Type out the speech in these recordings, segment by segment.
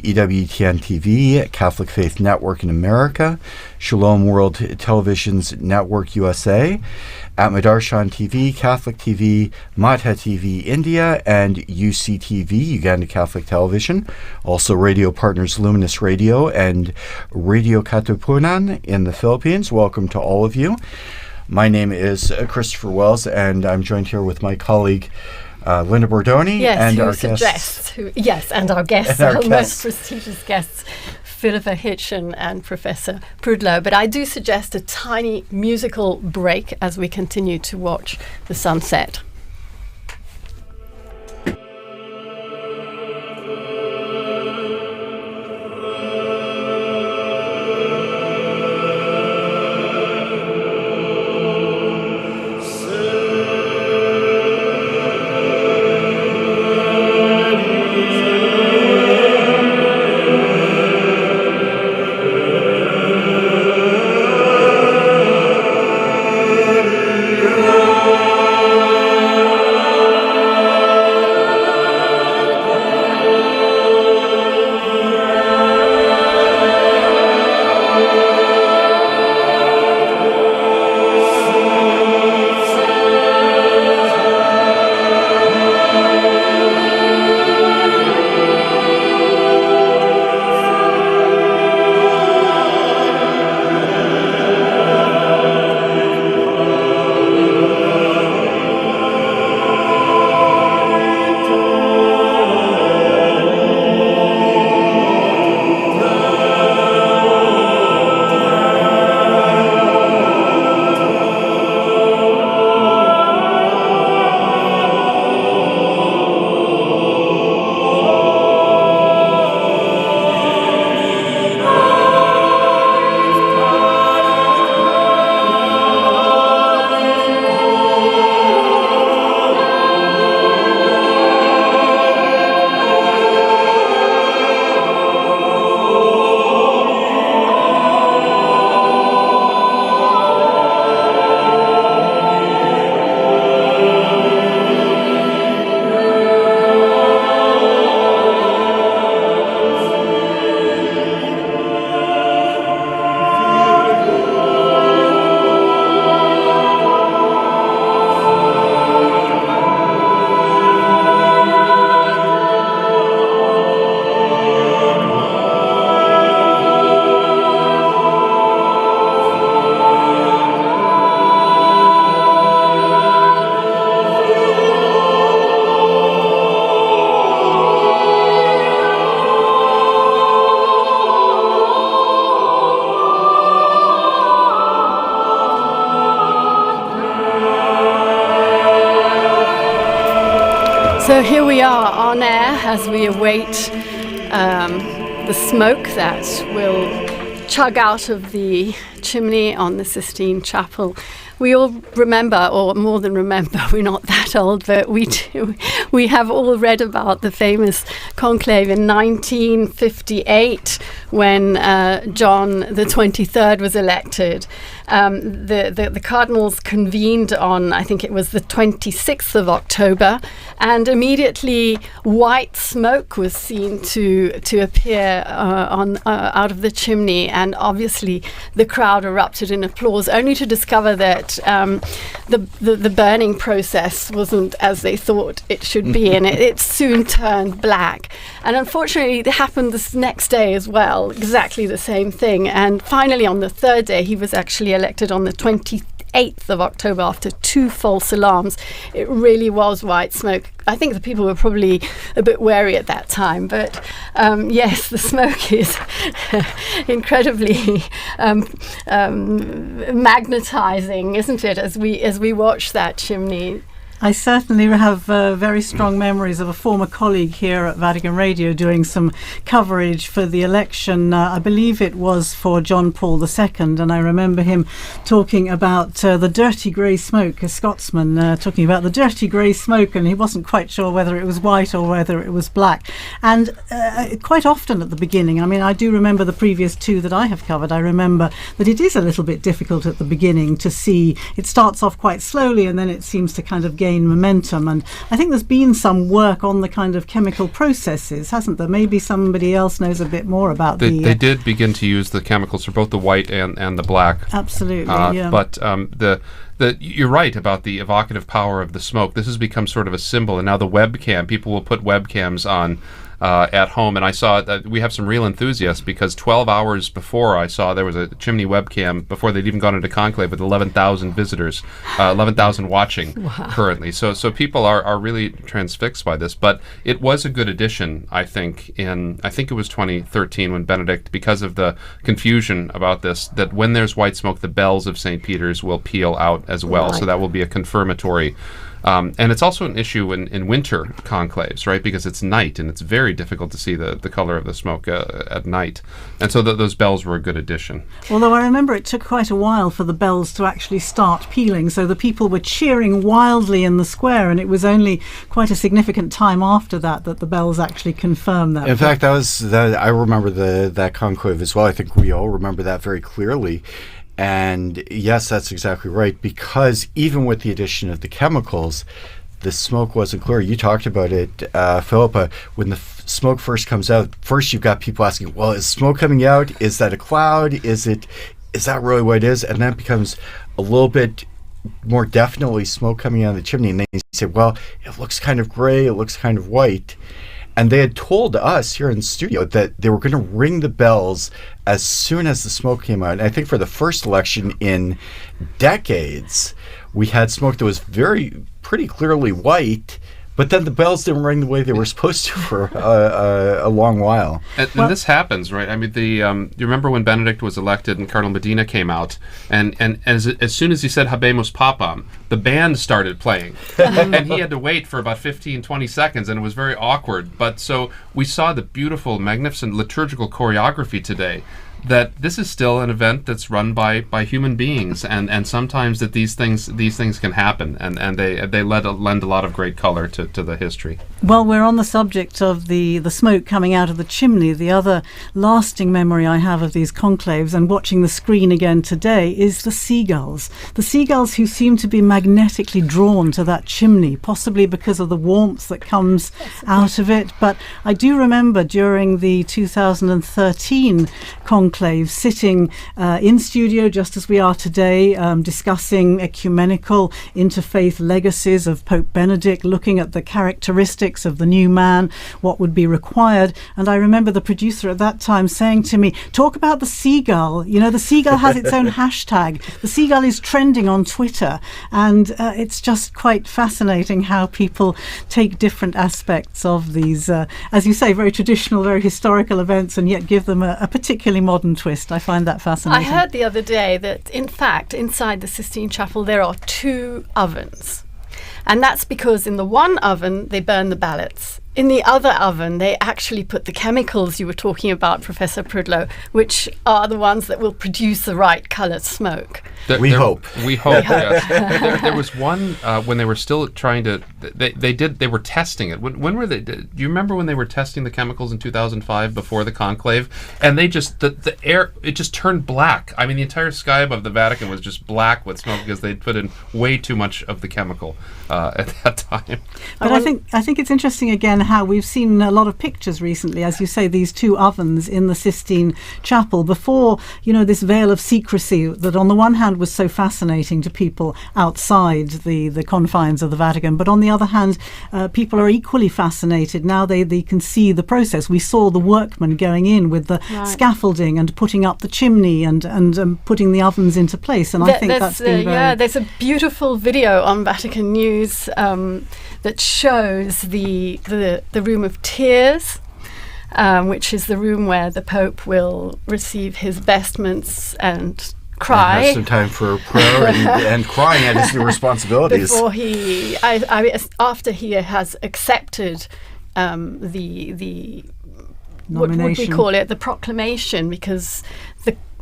EWTN TV, Catholic Faith Network in America, Shalom World Television's Network USA, at Madarshan TV, Catholic TV, Matha TV India, and UCTV, Uganda Catholic Television. Also radio partners Luminous Radio and Radio Katipunan in the Philippines. Welcome to all of you. My name is Christopher Wells, and I'm joined here with my colleague Linda Bordoni, and our guests. And our guests, our most prestigious guests, Philippa Hitchen and Professor Prudlow. But I do suggest a tiny musical break as we continue to watch the sunset. So here we are on air as we await the smoke that will chug out of the chimney on the Sistine Chapel. We all remember, or more than remember, we're not that old, but we do. We have all read about the famous conclave in 1958 when John the 23rd was elected. The cardinals convened on, I think it was the 26th of October, and immediately white smoke was seen to appear out of the chimney, and obviously the crowd erupted in applause, only to discover that the burning process wasn't as they thought it should be, and it soon turned black. And unfortunately, it happened this next day as well, exactly the same thing. And finally, on the third day, he was actually elected on the 28th of October after 2 false alarms. It really was white smoke. I think the people were probably a bit wary at that time, but yes, the smoke is incredibly magnetizing, isn't it, as we watch that chimney. I certainly have very strong memories of a former colleague here at Vatican Radio doing some coverage for the election. I believe it was for John Paul II, and I remember him talking about the dirty grey smoke, a Scotsman talking about the dirty grey smoke, and he wasn't quite sure whether it was white or whether it was black. And quite often at the beginning, I mean, I do remember the previous 2 that I have covered, I remember that it is a little bit difficult at the beginning to see. It starts off quite slowly and then it seems to kind of gain gain momentum. And I think there's been some work on the kind of chemical processes, hasn't there? Maybe somebody else knows a bit more about They did begin to use the chemicals for both the white and the black. Absolutely, yeah. But you're right about the evocative power of the smoke. This has become sort of a symbol, and now the webcam, people will put webcams on at home, and I saw that we have some real enthusiasts, because 12 hours before I saw there was a chimney webcam before they'd even gone into Conclave with 11,000 visitors, 11,000 watching currently. So people are really transfixed by this. But it was a good addition, I think it was 2013 when Benedict, because of the confusion about this, that when there's white smoke, the bells of St. Peter's will peal out as well. Right. So that will be a confirmatory. And it's also an issue in winter conclaves, right? Because it's night, and it's very difficult to see the color of the smoke at night. And so those bells were a good addition. Although I remember it took quite a while for the bells to actually start pealing, so the people were cheering wildly in the square, and it was only quite a significant time after that the bells actually confirmed that. In fact, I remember that conclave as well. I think we all remember that very clearly. And yes, that's exactly right, because even with the addition of the chemicals, the smoke wasn't clear. You talked about it, Philippa. When the smoke first comes out, first you've got people asking, well, is smoke coming out? Is that a cloud? Is that really what it is? And then it becomes a little bit more definitely smoke coming out of the chimney. And then you say, well, it looks kind of gray, it looks kind of white. And they had told us here in the studio that they were going to ring the bells as soon as the smoke came out. And I think for the first election in decades, we had smoke that was pretty clearly white, but then the bells didn't ring the way they were supposed to for a long while. And this happens, right? I mean, you remember when Benedict was elected and Cardinal Medina came out, and as soon as he said Habemus Papam, the band started playing. And he had to wait for about 15, 20 seconds, and it was very awkward. But so we saw the beautiful, magnificent liturgical choreography today, that this is still an event that's run by human beings, and sometimes that these things can happen, and they lend a lot of great color to the history. Well, we're on the subject of the smoke coming out of the chimney. The other lasting memory I have of these conclaves, and watching the screen again today, is the seagulls. The seagulls who seem to be magnetically drawn to that chimney, possibly because of the warmth that comes out of it. But I do remember during the 2013 conclave sitting in studio just as we are today, discussing ecumenical interfaith legacies of Pope Benedict, looking at the characteristics of the new man, what would be required. And I remember the producer at that time saying to me, talk about the seagull. You know, the seagull has its own hashtag. The seagull is trending on Twitter. And it's just quite fascinating how people take different aspects of these, as you say, very traditional, very historical events, and yet give them a particularly modern twist. I find that fascinating. I heard the other day that, in fact, inside the Sistine Chapel there are 2 ovens. And that's because in the one oven they burn the ballots. In the other oven they actually put the chemicals you were talking about, Professor Prudlow, which are the ones that will produce the right coloured smoke. We hope. Yes. There was one when they were still trying to. They were testing it. When were they? Do you remember when they were testing the chemicals in 2005 before the conclave? And they just the air, it just turned black. I mean, the entire sky above the Vatican was just black with smoke because they'd put in way too much of the chemical at that time. But I think it's interesting again how we've seen a lot of pictures recently, as you say, these 2 ovens in the Sistine Chapel before, this veil of secrecy that on the one hand was so fascinating to people outside the confines of the Vatican, but on the other hand, people are equally fascinated now they can see the process. We saw the workmen going in with the scaffolding and putting up the chimney and putting the ovens into place, and I think that's been very... there's a beautiful video on Vatican News that shows the room of tears, which is the room where the Pope will receive his vestments and cry. And have some time for prayer and crying at his new responsibilities. Before after he has accepted the what would we call it? The proclamation, because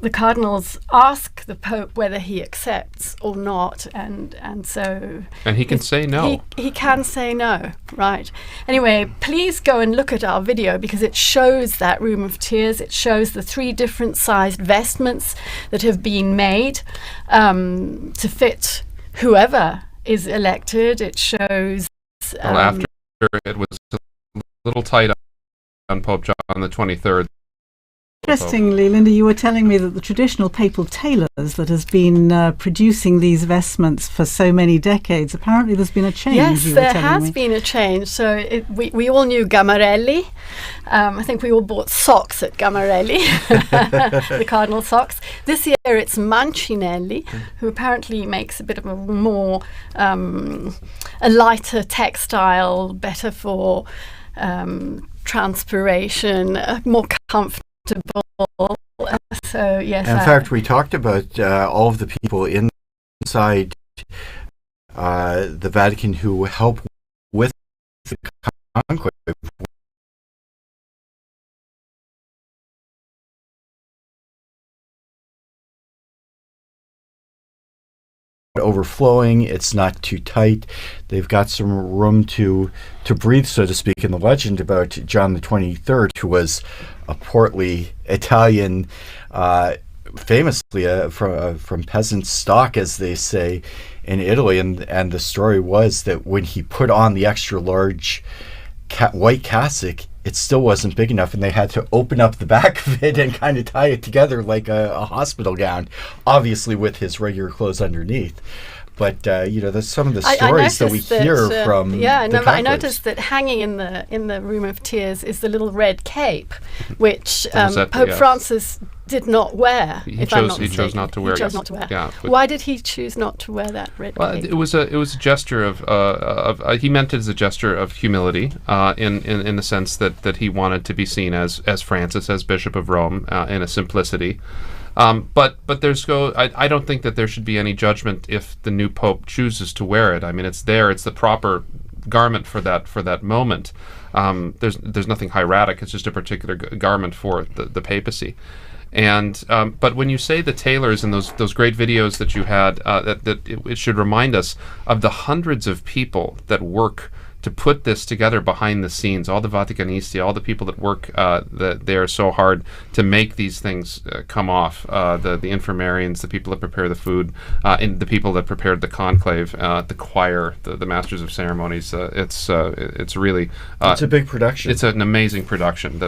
the cardinals ask the Pope whether he accepts or not, and so... And he can say no. He can say no, right. Anyway, please go and look at our video, because it shows that room of tears. It shows the 3 different sized vestments that have been made to fit whoever is elected. It shows. Well, after it was a little tight on Pope John the 23rd. Interestingly, Linda, you were telling me that the traditional papal tailors that has been producing these vestments for so many decades, apparently there's been a change. Yes, there has been a change. So we all knew Gamarelli. I think we all bought socks at Gamarelli, the cardinal socks. This year it's Mancinelli, who apparently makes a bit of a more, a lighter textile, better for transpiration, more comfortable. So yes. In fact, we talked about all of the people inside the Vatican who help with the conclave. Overflowing, it's not too tight. They've got some room to breathe, so to speak. In the legend about John the 23rd, who was a portly Italian, famously from peasant stock, as they say in Italy, and the story was that when he put on the extra large white cassock, it still wasn't big enough, and they had to open up the back of it and kind of tie it together like a hospital gown, obviously with his regular clothes underneath. But there's some of the stories that we hear from. I noticed that hanging in the Room of Tears is the little red cape, which Pope Francis did not wear. He chose not to wear it. Yeah, why did he choose not to wear that red cape? It was a gesture of he meant it as a gesture of humility, in the sense that he wanted to be seen as Francis, as Bishop of Rome, in a simplicity. But I don't think that there should be any judgment if the new pope chooses to wear it. I mean, it's the proper garment for that moment. There's nothing hieratic. It's just a particular garment for the papacy. And but when you say the tailors and those great videos that you had, it should remind us of the hundreds of people that work to put this together behind the scenes, all the Vaticanisti, all the people that work there so hard to make these things come off, the infirmarians, the people that prepare the food, and the people that prepared the conclave, the choir, the masters of ceremonies. It's really it's a big production. It's an amazing production,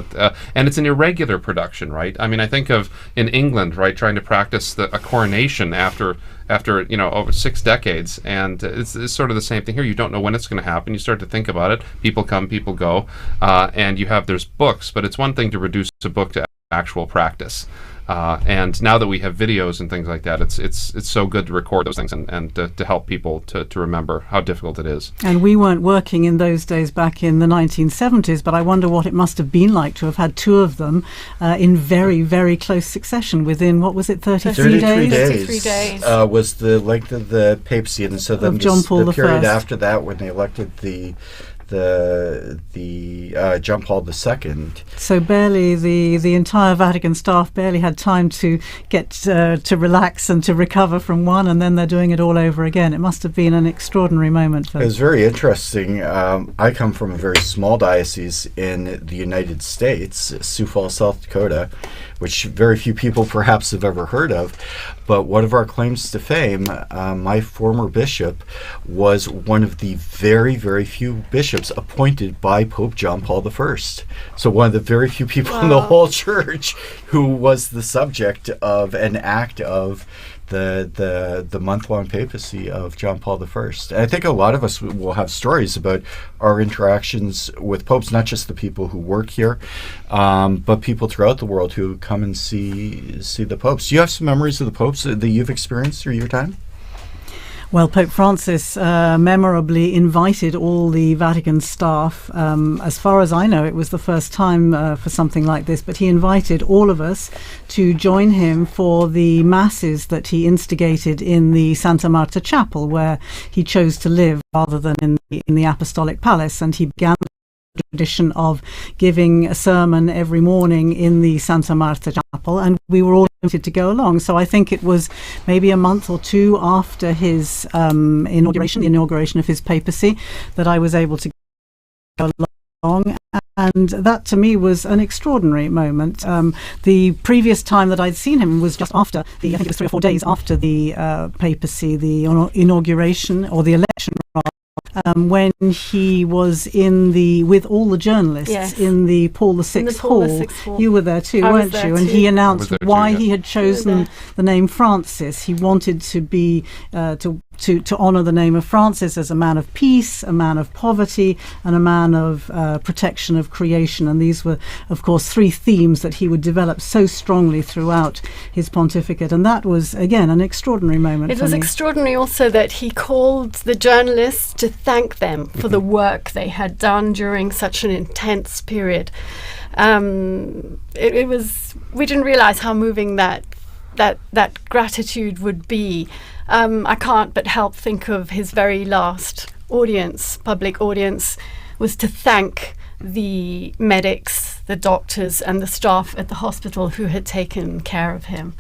and it's an irregular production, right? I mean, I think of in England, right, trying to practice a coronation after over 6 decades, and it's sort of the same thing here. You don't know when it's going to happen. You start to think about it. People come, people go, and there's books, but it's one thing to reduce a book to actual practice. And now that we have videos and things like that, it's so good to record those things and to help people to remember how difficult it is. And we weren't working in those days back in the 1970s, but I wonder what it must have been like to have had 2 of them in very, very close succession within, what was it, 33 days? 33 days. Was the length of the papacy, and so then the period after that when they elected the John Paul II. So barely the entire Vatican staff barely had time to get to relax and to recover from one, and then they're doing it all over again. It must have been an extraordinary moment for them. It was very interesting. I come from a very small diocese in the United States, Sioux Falls, South Dakota, which very few people perhaps have ever heard of. But one of our claims to fame, my former bishop was one of the very, very few bishops appointed by Pope John Paul I. So one of the very few people in the whole church who was the subject of an act of the month-long papacy of John Paul I. And I think a lot of us will have stories about our interactions with popes, not just the people who work here, but people throughout the world who come and see the popes. Do you have some memories of the popes that you've experienced through your time? Well, Pope Francis memorably invited all the Vatican staff. As far as I know, it was the first time for something like this, but he invited all of us to join him for the masses that he instigated in the Santa Marta Chapel, where he chose to live rather than in the Apostolic Palace, and he began the tradition of giving a sermon every morning in the Santa Marta Chapel, and we were all invited to go along. So I think it was maybe a month or 2 after his inauguration, the inauguration of his papacy, that I was able to go along. And that to me was an extraordinary moment. The previous time that I'd seen him was just after I think it was 3 or 4 days after the papacy, the inauguration or the election, when he was with all the journalists in the Paul VI Hall. You were there too, weren't you? And he announced why he had chosen the name Francis. He wanted to be to honour the name of Francis as a man of peace, a man of poverty, and a man of protection of creation. And these were, of course, 3 themes that he would develop so strongly throughout his pontificate. And that was, again, an extraordinary moment. It was extraordinary also that he called the journalists to thank them for the work they had done during such an intense period. It was, we didn't realise how moving that gratitude would be. I can't but help think of his very last public audience, was to thank the medics, the doctors and the staff at the hospital who had taken care of him.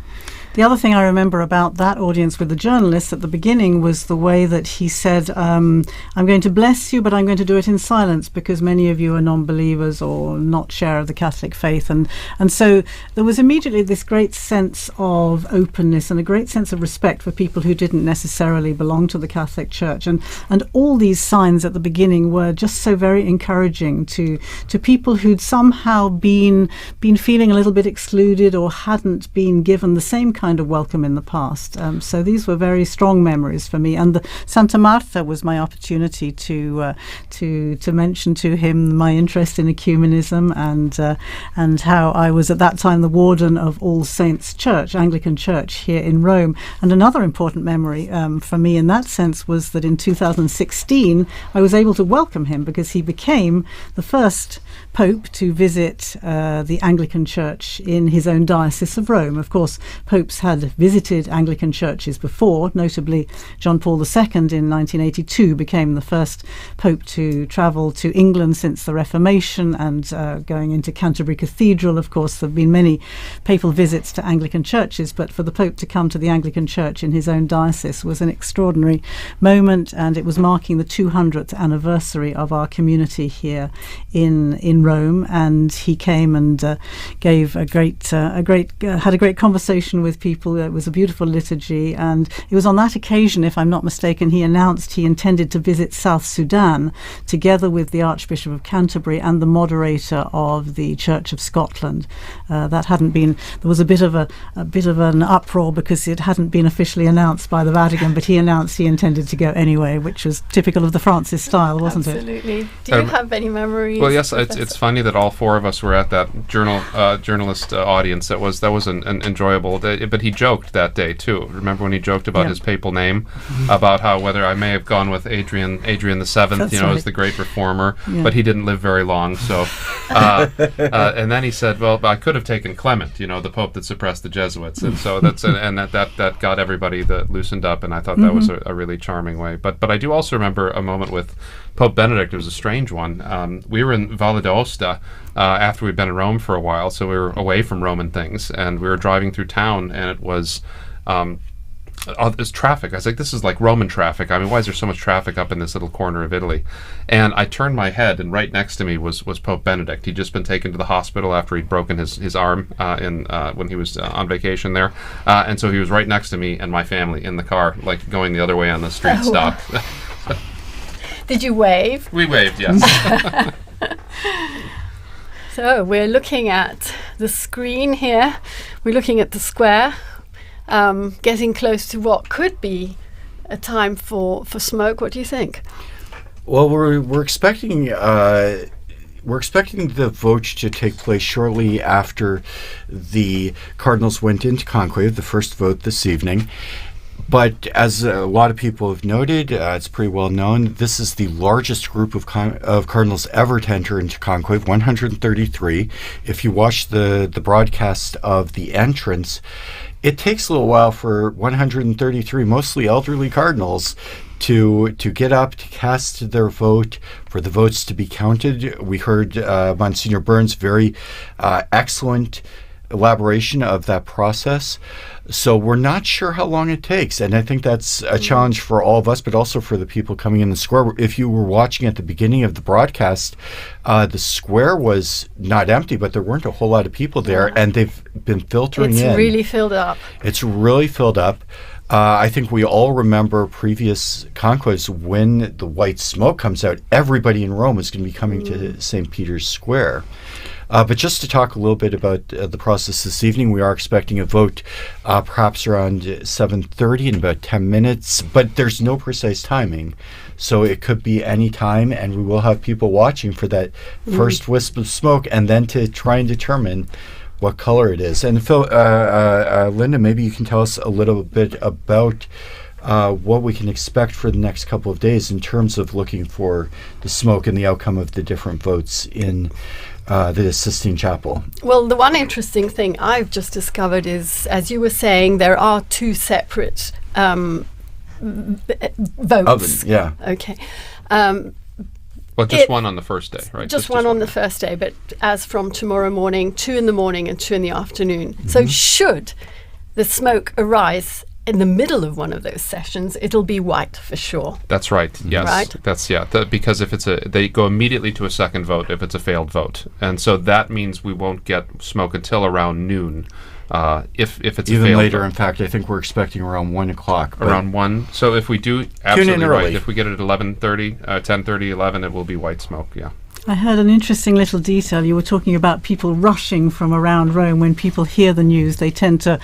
The other thing I remember about that audience with the journalists at the beginning was the way that he said, I'm going to bless you, but I'm going to do it in silence because many of you are non-believers or not share of the Catholic faith. And so there was immediately this great sense of openness and a great sense of respect for people who didn't necessarily belong to the Catholic Church. And all these signs at the beginning were just so very encouraging to people who'd somehow been feeling a little bit excluded or hadn't been given the same kind of welcome in the past. So these were very strong memories for me. And the Santa Marta was my opportunity to mention to him my interest in ecumenism and how I was at that time the warden of All Saints Church, Anglican Church here in Rome. And another important memory for me in that sense was that in 2016 I was able to welcome him because he became the first Pope to visit the Anglican Church in his own diocese of Rome. Of course, popes had visited Anglican churches before, notably John Paul II in 1982 became the first Pope to travel to England since the Reformation, and going into Canterbury Cathedral. Of course, there have been many papal visits to Anglican churches, but for the Pope to come to the Anglican Church in his own diocese was an extraordinary moment, and it was marking the 200th anniversary of our community here in Rome. And he came and gave had a great conversation with people. It was a beautiful liturgy, and it was on that occasion, if I'm not mistaken, he announced he intended to visit South Sudan together with the Archbishop of Canterbury and the moderator of the Church of Scotland. That hadn't been. There was a bit of an uproar because it hadn't been officially announced by the Vatican, but he announced he intended to go anyway, which was typical of the Francis style, wasn't it? Absolutely. Do you have any memories? Well, yes. It's funny that all 4 of us were at that journalist audience. That was an enjoyable day. But he joked that day too. Remember when he joked about his papal name, about how whether I may have gone with Adrian the Seventh, as the great reformer, but he didn't live very long. So, and then he said, well, I could have taken Clement, the Pope that suppressed the Jesuits, and so that got everybody loosened up, and I thought that was a really charming way. But I do also remember a moment with Pope Benedict. It was a strange one. We were in Valle d'Aosta after we'd been in Rome for a while, so we were away from Roman things, and we were driving through town, and it was there's traffic. I was like, this is like Roman traffic. I mean, why is there so much traffic up in this little corner of Italy? And I turned my head, and right next to me was Pope Benedict. He'd just been taken to the hospital after he'd broken his arm when he was on vacation there. And so he was right next to me and my family in the car, like going the other way on the street stop. Did you wave? We waved, yes. So we're looking at the screen here. We're looking at the square, getting close to what could be a time for smoke. What do you think? Well, we're expecting the vote to take place shortly after the cardinals went into conclave, the first vote this evening. But as a lot of people have noted, it's pretty well known, this is the largest group of cardinals ever to enter into conclave, 133. If you watch the broadcast of the entrance, it takes a little while for 133 mostly elderly cardinals to get up, to cast their vote, for the votes to be counted. We heard Monsignor Burns' very excellent elaboration of that process. So we're not sure how long it takes. And I think that's a challenge for all of us, but also for the people coming in the square. If you were watching at the beginning of the broadcast, the square was not empty, but there weren't a whole lot of people there, and they've been filtering in. It's really filled up. It's really filled up. I think we all remember previous conclaves when the white smoke comes out, everybody in Rome is going to be coming to St. Peter's Square. But just to talk a little bit about the process this evening, we are expecting a vote perhaps around 7:30 in about 10 minutes, but there's no precise timing. So it could be any time, and we will have people watching for that first wisp of smoke and then to try and determine what color it is. And Phil, Linda, maybe you can tell us a little bit about what we can expect for the next couple of days in terms of looking for the smoke and the outcome of the different votes in the Sistine Chapel. Well, the one interesting thing I've just discovered is, as you were saying, there are two separate votes. Yeah. Okay. Well, just one on the first day, right? Just one on the first day, but as from tomorrow morning, 2 in the morning and 2 in the afternoon. So should the smoke arise in the middle of one of those sessions, it'll be white for sure. That's right. Yes. Right? That's because if they go immediately to a second vote if it's a failed vote, and so that means we won't get smoke until around noon. If it's even a failed later, vote. in fact, I think we're expecting around 1 o'clock. Around 1. So if we do, in absolutely right. early. If we get it at 11:30, 10:30, 11, it will be white smoke. Yeah. I heard an interesting little detail. You were talking about people rushing from around Rome. When people hear the news, they tend to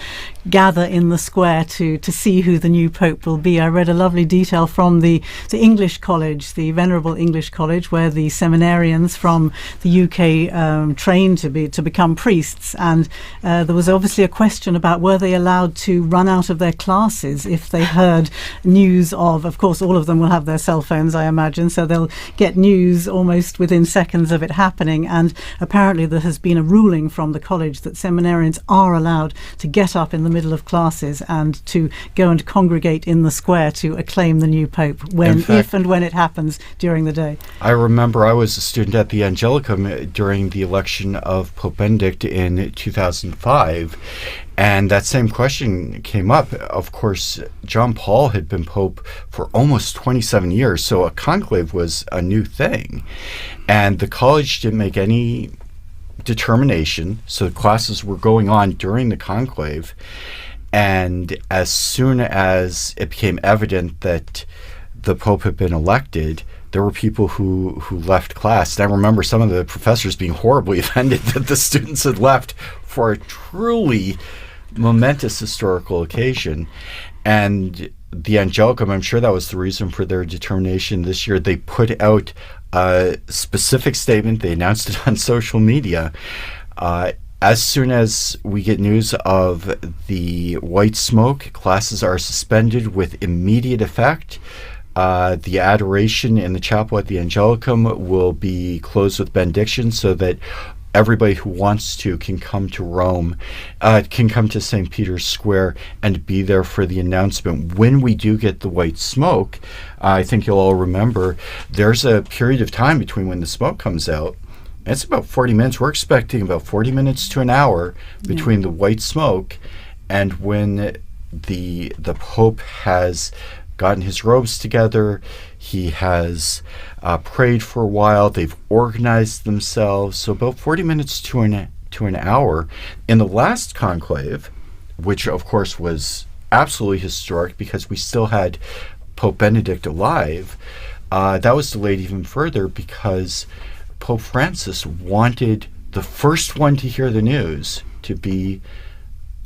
gather in the square to see who the new pope will be. I read a lovely detail from the English College, the Venerable English College, where the seminarians from the UK trained to become priests. And there was obviously a question about were they allowed to run out of their classes if they heard news of course, all of them will have their cell phones, I imagine, so they'll get news almost within seconds of it happening. And apparently there has been a ruling from the college that seminarians are allowed to get up in the middle of classes and to go and congregate in the square to acclaim the new pope if and when it happens during the day. I remember I was a student at the Angelicum during the election of Pope Benedict in 2005, and that same question came up. Of course, John Paul had been Pope for almost 27 years, so a conclave was a new thing. And the college didn't make any determination, so the classes were going on during the conclave. And as soon as it became evident that the Pope had been elected, there were people who left class. And I remember some of the professors being horribly offended that the students had left for a truly momentous historical occasion. And the Angelicum, I'm sure that was the reason for their determination this year. They put out a specific statement. They announced it on social media. As soon as we get news of the white smoke, classes are suspended with immediate effect. The adoration in the chapel at the Angelicum will be closed with benediction so that everybody who wants to can come to Rome, can come to St. Peter's Square and be there for the announcement. When we do get the white smoke, I think you'll all remember, there's a period of time between when the smoke comes out. It's about 40 minutes. We're expecting about 40 minutes to an hour between the white smoke and when the Pope has gotten his robes together. He has prayed for a while. They've organized themselves. So about 40 minutes to an hour. In the last conclave, which of course was absolutely historic because we still had Pope Benedict alive, that was delayed even further because Pope Francis wanted the first one to hear the news to be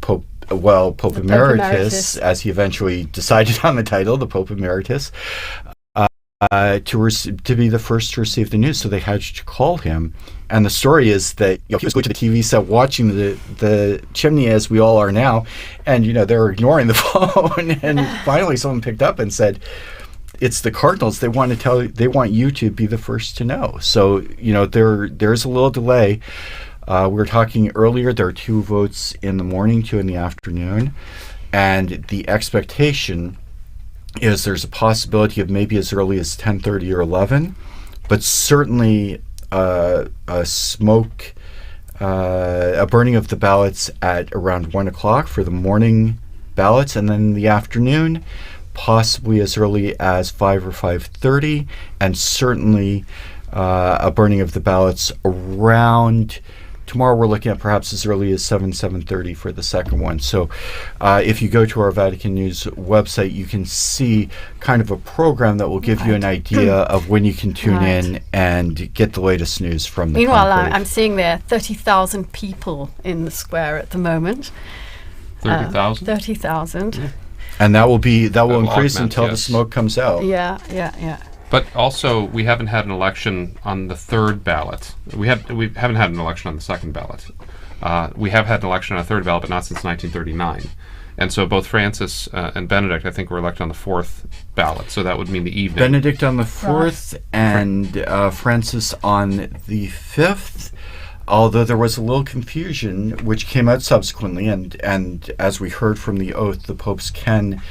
Pope Emeritus, as he eventually decided on the title, the Pope Emeritus, to be the first to receive the news. So they had to call him. And the story is that he was glued to the TV set watching the chimney, as we all are now, and they were ignoring the phone. And finally someone picked up and said, it's the cardinals. They want you to be the first to know. So, there's a little delay. We were talking earlier, there are 2 votes in the morning, 2 in the afternoon. And the expectation is there's a possibility of maybe as early as 10:30 or 11, but certainly a smoke a burning of the ballots at around 1 o'clock for the morning ballots, and then in the afternoon, possibly as early as 5 or 5:30, and certainly a burning of the ballots around. Tomorrow we're looking at perhaps as early as 7:30 for the second one. So if you go to our Vatican News website, you can see kind of a program that will give you an idea of when you can tune in and get the latest news from the Meanwhile, conclave. I'm seeing there are 30,000 people in the square at the moment. 30,000? 30,000. And that will increase augment, until the yes. smoke comes out. Yeah. But also, we haven't had an election on the third ballot. We haven't had an election on the second ballot. We have had an election on a third ballot, but not since 1939. And so both Francis and Benedict, I think, were elected on the fourth ballot. So that would mean the evening. Benedict on the 4th and Francis on the 5th. Although there was a little confusion, which came out subsequently, and as we heard from the oath, the popes can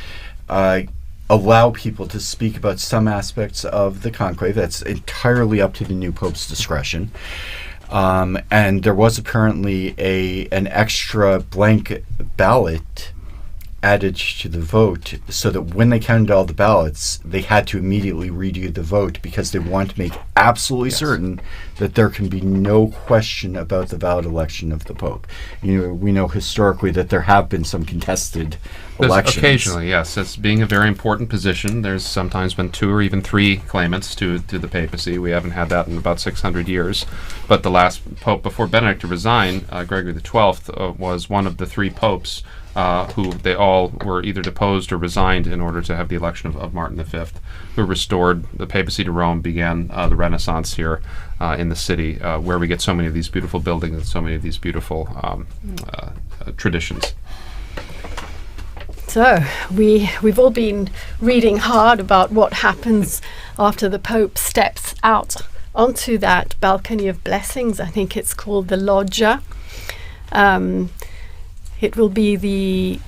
allow people to speak about some aspects of the conclave. That's entirely up to the new pope's discretion. And there was apparently an extra blank ballot added to the vote, so that when they counted all the ballots, they had to immediately redo the vote because they want to make absolutely certain that there can be no question about the valid election of the Pope. We know historically that there have been some contested elections. Occasionally, yes. It's being a very important position. There's sometimes been 2 or even 3 claimants to the papacy. We haven't had that in about 600 years. But the last Pope before Benedict to resign, Gregory XII, was one of the 3 popes who they all were either deposed or resigned in order to have the election of Martin V, who restored the papacy to Rome, began the Renaissance here in the city, where we get so many of these beautiful buildings and so many of these beautiful traditions. So we've all been reading hard about what happens after the Pope steps out onto that balcony of blessings. I think it's called the loggia. It will be the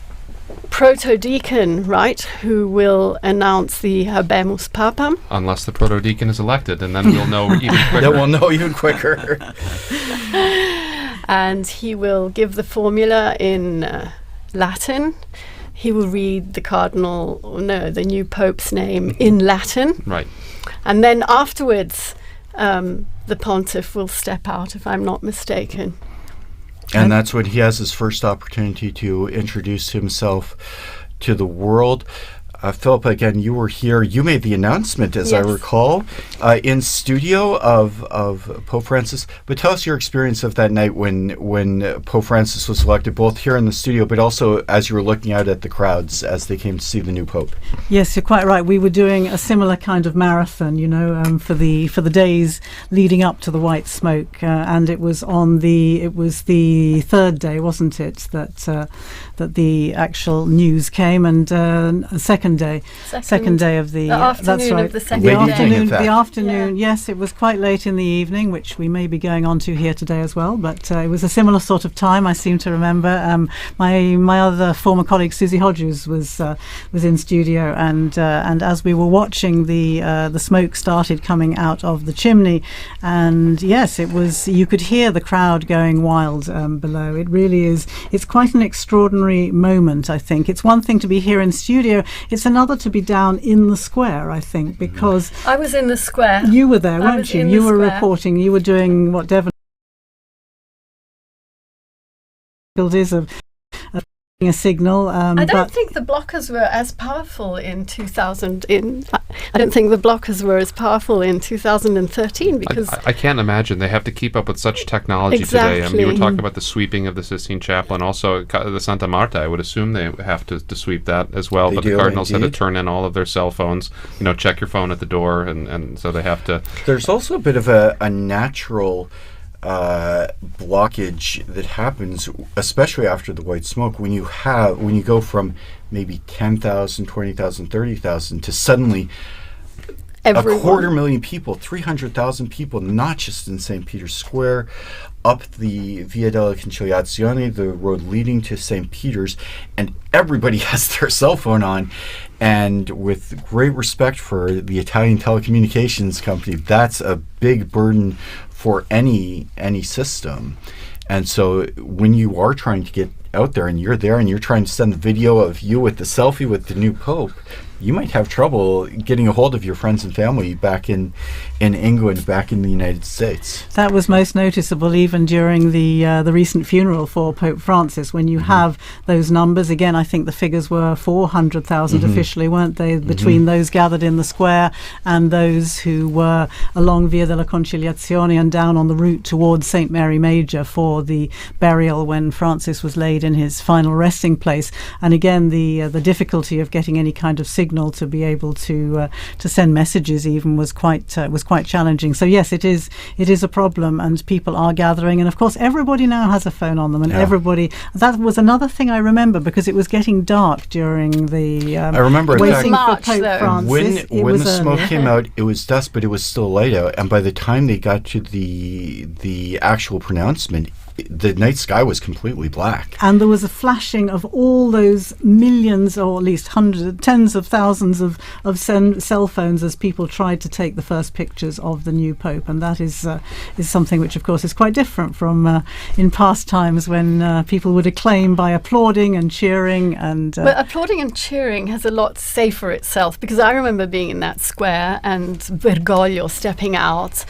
proto-deacon, right, who will announce the Habemus Papam. Unless the proto-deacon is elected, and then we'll know even quicker. Then we'll know even quicker. And he will give the formula in Latin. He will read the new Pope's name in Latin. Right. And then afterwards, the pontiff will step out, if I'm not mistaken. And that's when he has his first opportunity to introduce himself to the world. Philip, again, you were here. You made the announcement, as I recall, in studio of Pope Francis. But tell us your experience of that night when Pope Francis was elected, both here in the studio, but also as you were looking out at the crowds as they came to see the new Pope. Yes, you're quite right. We were doing a similar kind of marathon, for the days leading up to the white smoke, and it was the third day, wasn't it, that the actual news came, and second day of the afternoon, that's right, of the second the day. afternoon. Yes, it was quite late in the evening, which we may be going on to here today as well, but it was a similar sort of time. I seem to remember my other former colleague Susie Hodges was in studio, and as we were watching the smoke started coming out of the chimney, and yes, you could hear the crowd going wild below. It really is. It's quite an extraordinary moment, I think. It's one thing to be here in studio. It's another to be down in the square, I think, because I was in the square. You were there, weren't you? You were reporting. You were doing what Devon is of a signal. I don't think the blockers were as powerful in 2000. I don't think the blockers were as powerful in 2013 because I can't imagine. They have to keep up with such technology today. I mean, you were talking about the sweeping of the Sistine Chapel, and also the Santa Marta. I would assume they have to sweep that as well. But the cardinals had to turn in all of their cell phones. Check your phone at the door, and so they have to. There's also a bit of a natural blockage that happens, especially after the white smoke, when you go from maybe 10,000, 20,000, 30,000 to suddenly everyone. 250,000 people, 300,000 people, not just in St. Peter's Square, up the Via della Conciliazione, the road leading to St. Peter's, and everybody has their cell phone on. And with great respect for the Italian telecommunications company, that's a big burden for any system. And so when you are trying to get out there and you're trying to send the video of you with the selfie with the new Pope, you might have trouble getting a hold of your friends and family back in England, back in the United States. That was most noticeable even during the recent funeral for Pope Francis, when you have those numbers. Again, I think the figures were 400,000 officially, weren't they, between those gathered in the square and those who were along Via della Conciliazione and down on the route towards St. Mary Major for the burial when Francis was laid in his final resting place. And again, the difficulty of getting any kind of signal to be able to send messages even was quite challenging. So yes, it is a problem, and people are gathering, and of course everybody now has a phone on them, and everybody. That was another thing I remember, because it was getting dark during the I remember waiting March, for Pope though. Francis. When the smoke came out, it was dusk, but it was still light out, and by the time they got to the actual pronouncement, the night sky was completely black. And there was a flashing of all those millions, or at least hundreds, tens of thousands of cell phones as people tried to take the first pictures of the new Pope. And that is something which, of course, is quite different from in past times when people would acclaim by applauding and cheering. But applauding and cheering has a lot to say for itself, because I remember being in that square and Bergoglio stepping out.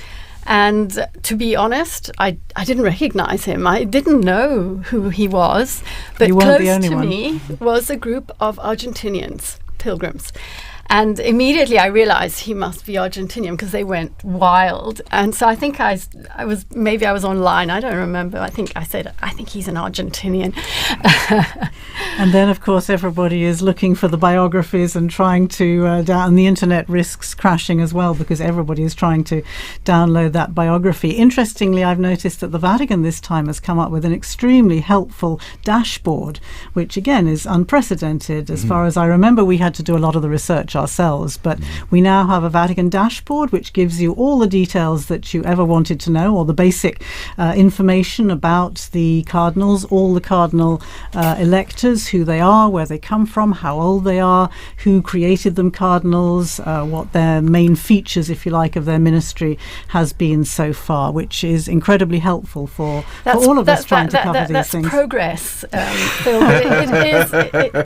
And to be honest, I didn't recognize him. I didn't know who he was. But close to me was a group of Argentinians, pilgrims. And immediately I realized he must be Argentinian, because they went wild. And so I think I was online. I don't remember. I think I said, I think he's an Argentinian. And then, of course, everybody is looking for the biographies and trying to and the internet risks crashing as well, because everybody is trying to download that biography. Interestingly, I've noticed that the Vatican this time has come up with an extremely helpful dashboard, which again is unprecedented. As far as I remember, we had to do a lot of the research ourselves, but we now have a Vatican dashboard which gives you all the details that you ever wanted to know, or the basic information about the cardinals, all the cardinal electors, who they are, where they come from, how old they are, who created them cardinals, what their main features, if you like, of their ministry has been so far, which is incredibly helpful for all of us trying to cover these that's things. Progress, Phil.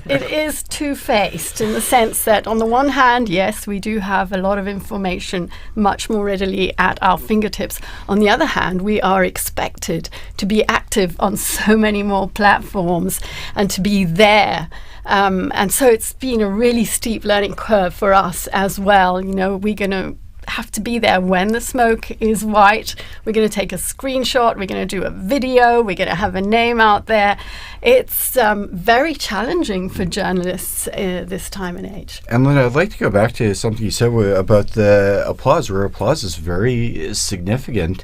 It is two-faced, in the sense that on the one hand, yes, we do have a lot of information much more readily at our fingertips. On the other hand, we are expected to be active on so many more platforms and to be there. And so it's been a really steep learning curve for us as well. You know, we're going to have to be there when the smoke is white. We're going to take a screenshot. We're going to do a video. We're going to have a name out there. It's very challenging for journalists this time and age. And Lynn, I'd like to go back to something you said about the applause, where applause is very significant.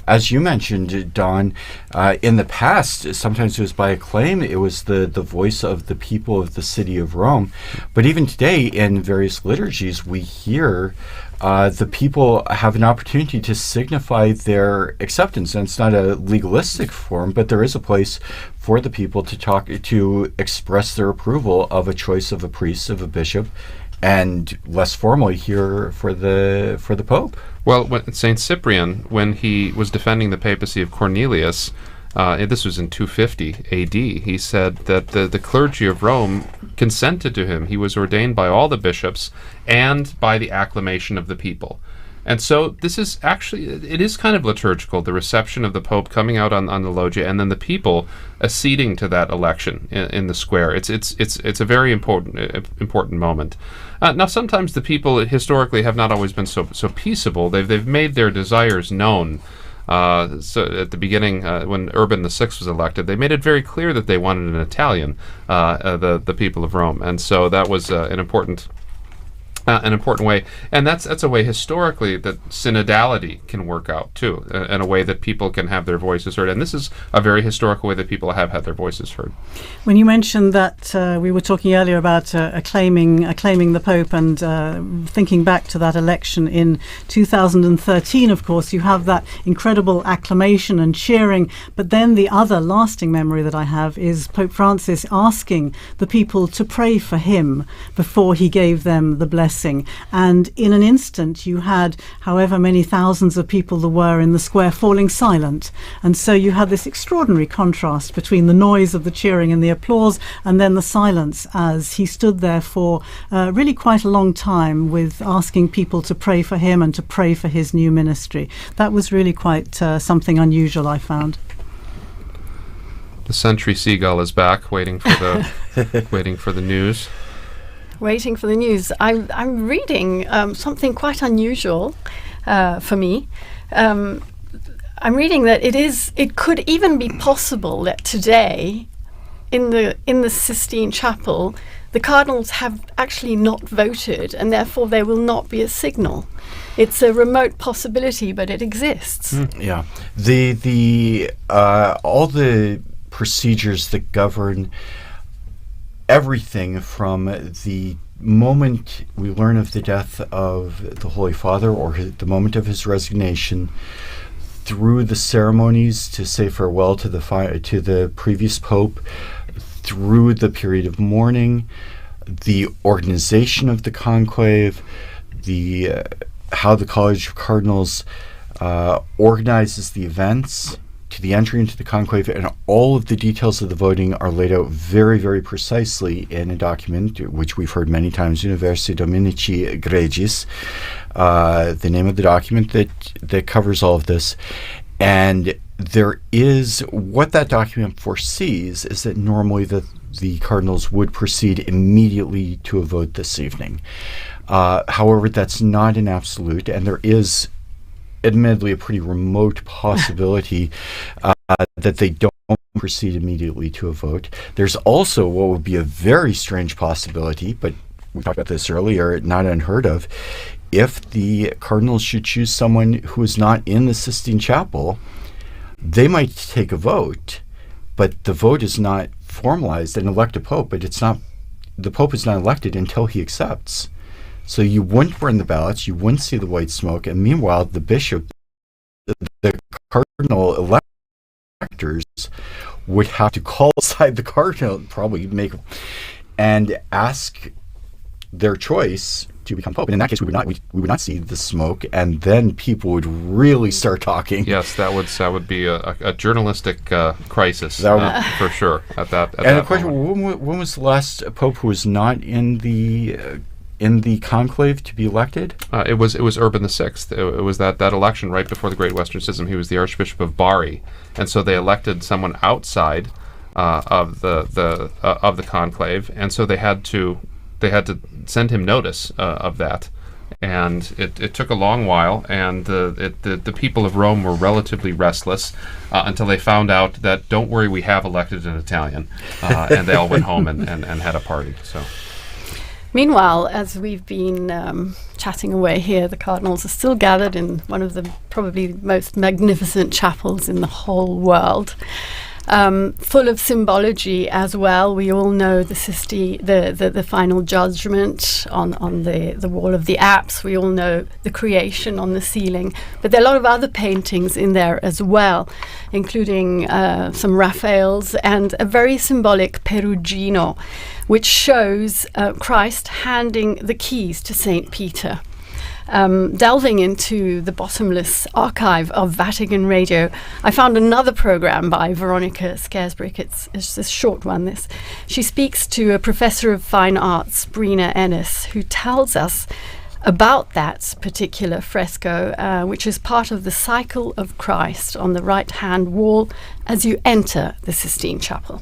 As you mentioned, Dawn, in the past, sometimes it was by acclaim. It was the voice of the people of the city of Rome. But even today, in various liturgies, we hear the people have an opportunity to signify their acceptance. And it's not a legalistic form, but there is a place for the people to express their approval of a choice of a priest, of a bishop, and less formally here for the Pope. Well, when St. Cyprian, when he was defending the papacy of Cornelius, this was in 250 AD, he said that the clergy of Rome consented to him. He was ordained by all the bishops and by the acclamation of the people. And so this is actually, it is kind of liturgical, the reception of the Pope coming out on the loggia, and then the people acceding to that election in the square. It's a very important moment. Now, sometimes the people historically have not always been so peaceable. They've made their desires known. So at the beginning, when Urban VI was elected, they made it very clear that they wanted an Italian, the people of Rome, and so that was an important way, and that's a way historically that synodality can work out too, in a way that people can have their voices heard, and this is a very historical way that people have had their voices heard. When you mentioned that we were talking earlier about acclaiming the Pope, and thinking back to that election in 2013, of course, you have that incredible acclamation and cheering, but then the other lasting memory that I have is Pope Francis asking the people to pray for him before he gave them the blessing blessing. And in an instant, you had however many thousands of people there were in the square falling silent. And so you had this extraordinary contrast between the noise of the cheering and the applause and then the silence as he stood there for really quite a long time with asking people to pray for him and to pray for his new ministry. That was really quite something unusual, I found. The sentry seagull is back, waiting for the waiting for the news. Waiting for the news. I'm reading something quite unusual for me. I'm reading that it could even be possible that today, in the Sistine Chapel, the cardinals have actually not voted, and therefore there will not be a signal. It's a remote possibility, but it exists. Yeah, the all the procedures that govern everything from the moment we learn of the death of the Holy Father or the moment of his resignation, through the ceremonies to say farewell to the previous pope, through the period of mourning, the organization of the conclave, how the College of Cardinals organizes the events, to the entry into the conclave, and all of the details of the voting are laid out very, very precisely in a document which we've heard many times, Universi Dominici Gregis, the name of the document that covers all of this. And there is, what that document foresees is that normally the cardinals would proceed immediately to a vote this evening. However, that's not an absolute, and there is admittedly a pretty remote possibility that they don't proceed immediately to a vote. There's also what would be a very strange possibility, but we talked about this earlier, not unheard of, if the cardinals should choose someone who is not in the Sistine Chapel, they might take a vote, but the vote is not formalized and elect a pope, but the pope is not elected until he accepts. So you wouldn't burn the ballots, you wouldn't see the white smoke, and meanwhile the bishop, the cardinal electors would have to call aside the cardinal, probably and ask their choice to become pope. And in that case, we would not see the smoke, and then people would really start talking. Yes, that would be a journalistic crisis for sure. At that and the question: when was the last pope who was not in the conclave to be elected? It was Urban VI. It was that election right before the Great Western Schism. He was the Archbishop of Bari, and so they elected someone outside of the conclave, and so they had to send him notice of that, and it took a long while, and the people of Rome were relatively restless until they found out that, don't worry, we have elected an Italian, and they all went home and had a party. So. Meanwhile, as we've been chatting away here, the cardinals are still gathered in one of the probably most magnificent chapels in the whole world, full of symbology as well. We all know the final judgment on the wall of the apse. We all know the creation on the ceiling. But there are a lot of other paintings in there as well, including some Raphaels and a very symbolic Perugino, which shows Christ handing the keys to St. Peter. Delving into the bottomless archive of Vatican Radio, I found another program by Veronica Scaresbrick. It's a short one, this. She speaks to a professor of fine arts, Brina Ennis, who tells us about that particular fresco, which is part of the cycle of Christ on the right-hand wall as you enter the Sistine Chapel.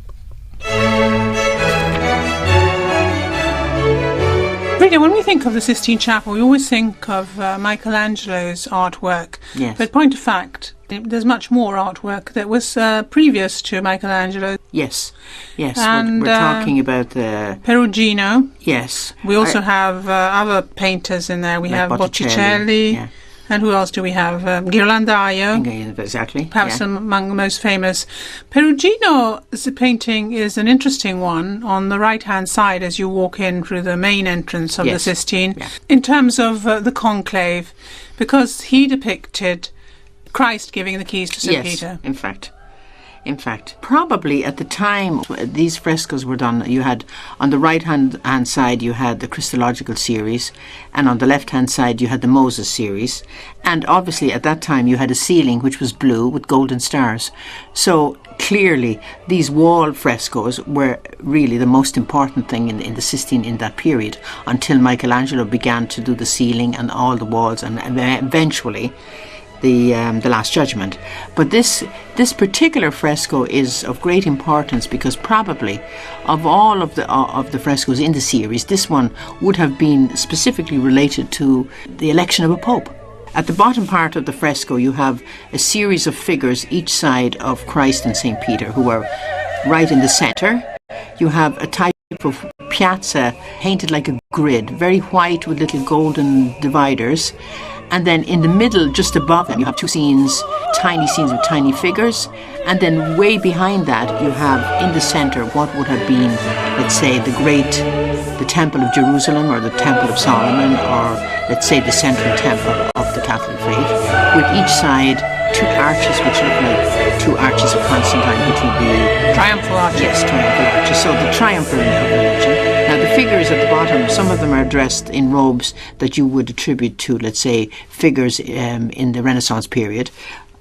Rita, when we think of the Sistine Chapel, we always think of Michelangelo's artwork. Yes. But point of fact, there's much more artwork that was previous to Michelangelo. Yes. And, we're talking about Perugino. Yes. We also have other painters in there. We like have Botticelli. Yeah. And who else do we have? Ghirlandaio. Exactly. Perhaps among the most famous. Perugino's painting is an interesting one on the right-hand side as you walk in through the main entrance of the Sistine, in terms of the conclave, because he depicted Christ giving the keys to St. Peter. In fact. in fact. Probably at the time these frescoes were done, you had on the right-hand side you had the Christological series, and on the left-hand side you had the Moses series. And obviously at that time you had a ceiling which was blue with golden stars. So clearly these wall frescoes were really the most important thing in the Sistine in that period, until Michelangelo began to do the ceiling and all the walls, and eventually the Last Judgment. But this particular fresco is of great importance because probably of all of the frescoes in the series, this one would have been specifically related to the election of a pope. At the bottom part of the fresco you have a series of figures each side of Christ and St. Peter, who are right in the centre. You have a type of piazza painted like a grid, very white with little golden dividers. And then in the middle, just above them, you have two scenes, tiny scenes with tiny figures. And then way behind that, you have in the centre what would have been, let's say, the Temple of Jerusalem or the Temple of Solomon, or let's say the central temple of the Catholic faith, with each side two arches which look like two arches of Constantine, which would be triumphal arches. Yes, triumphal arches. So the triumphal of religion. Now the figures at the bottom, some of them are dressed in robes that you would attribute to, let's say, figures in the Renaissance period.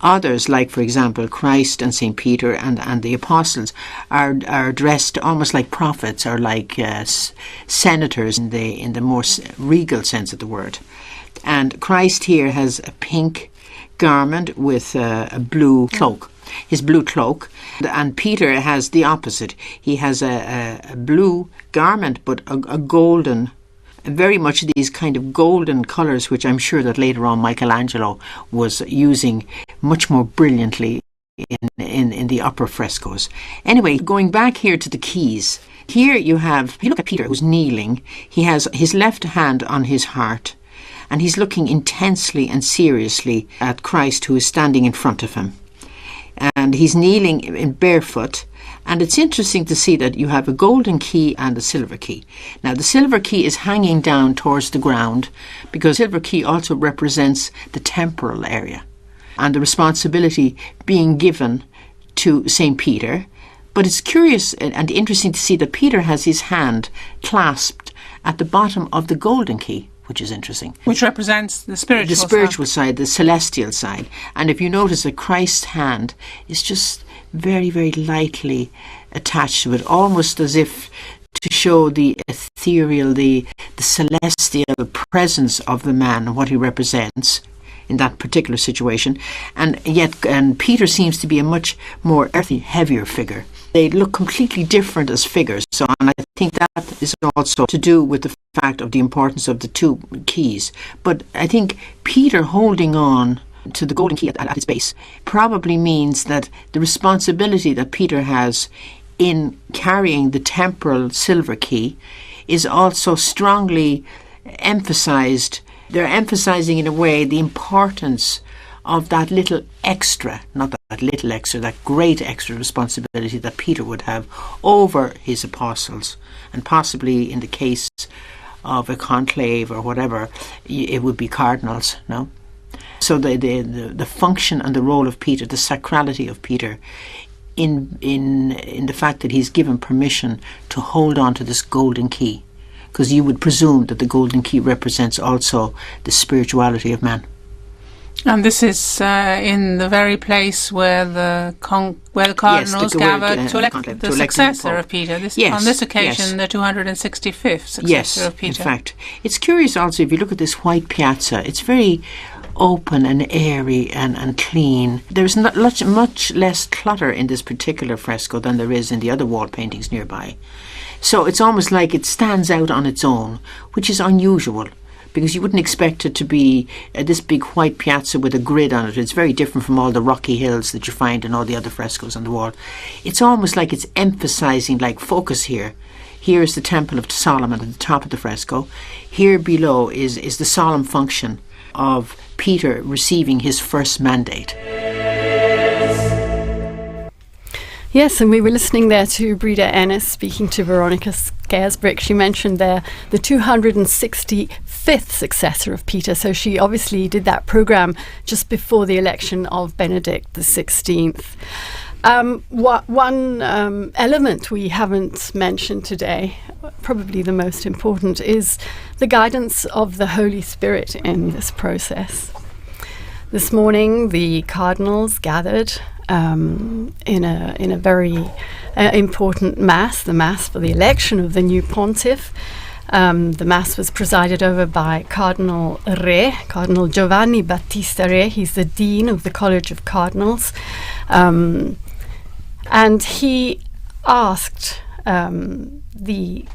Others, like for example Christ and St. Peter and the apostles, are dressed almost like prophets or like senators in the more regal sense of the word. And Christ here has a pink garment with a blue cloak, his blue cloak, and Peter has the opposite. He has a blue garment but a golden, very much these kind of golden colours, which I'm sure that later on Michelangelo was using much more brilliantly in the upper frescoes. Anyway, going back here to the keys, here you look at Peter, who's kneeling. He has his left hand on his heart, and he's looking intensely and seriously at Christ, who is standing in front of him. And he's kneeling in barefoot. And it's interesting to see that you have a golden key and a silver key. Now, the silver key is hanging down towards the ground because the silver key also represents the temporal area and the responsibility being given to St. Peter. But it's curious and interesting to see that Peter has his hand clasped at the bottom of the golden key, which is interesting. Which represents the spiritual side, the celestial side. And if you notice that Christ's hand is just very, very lightly attached to it, almost as if to show the ethereal, the celestial presence of the man and what he represents in that particular situation. And yet Peter seems to be a much more earthy, heavier figure. They look completely different as figures. So, and I think that is also to do with the fact of the importance of the two keys. But I think Peter holding on to the golden key at its base probably means that the responsibility that Peter has in carrying the temporal silver key is also strongly emphasized. They're emphasizing in a way the importance of that little extra, not that little extra, that great extra responsibility that Peter would have over his apostles, and possibly in the case of a conclave or whatever, it would be cardinals, no? So the function and the role of Peter, the sacrality of Peter, in the fact that he's given permission to hold on to this golden key, because you would presume that the golden key represents also the spirituality of man. And this is in the very place where the cardinals gathered to elect the successor of Peter. On this occasion, the 265th successor of Peter. In fact, it's curious also, if you look at this white piazza, it's very open and airy and clean. There's not much less clutter in this particular fresco than there is in the other wall paintings nearby. So it's almost like it stands out on its own, which is unusual, because you wouldn't expect it to be this big white piazza with a grid on it. It's very different from all the rocky hills that you find in all the other frescoes on the wall. It's almost like it's emphasizing, like, focus here. Here is the Temple of Solomon at the top of the fresco. Here below is the solemn function of Peter receiving his first mandate. Yes, and we were listening there to Breda Ennis speaking to Veronica Scaresbrick. She mentioned there the 265th successor of Peter, so she obviously did that programme just before the election of Benedict XVI. One element we haven't mentioned today, probably the most important, is the guidance of the Holy Spirit in this process. This morning, the cardinals gathered in a very important Mass, the Mass for the election of the new pontiff. The Mass was presided over by Cardinal Giovanni Battista Re. He's the Dean of the College of Cardinals. And he asked the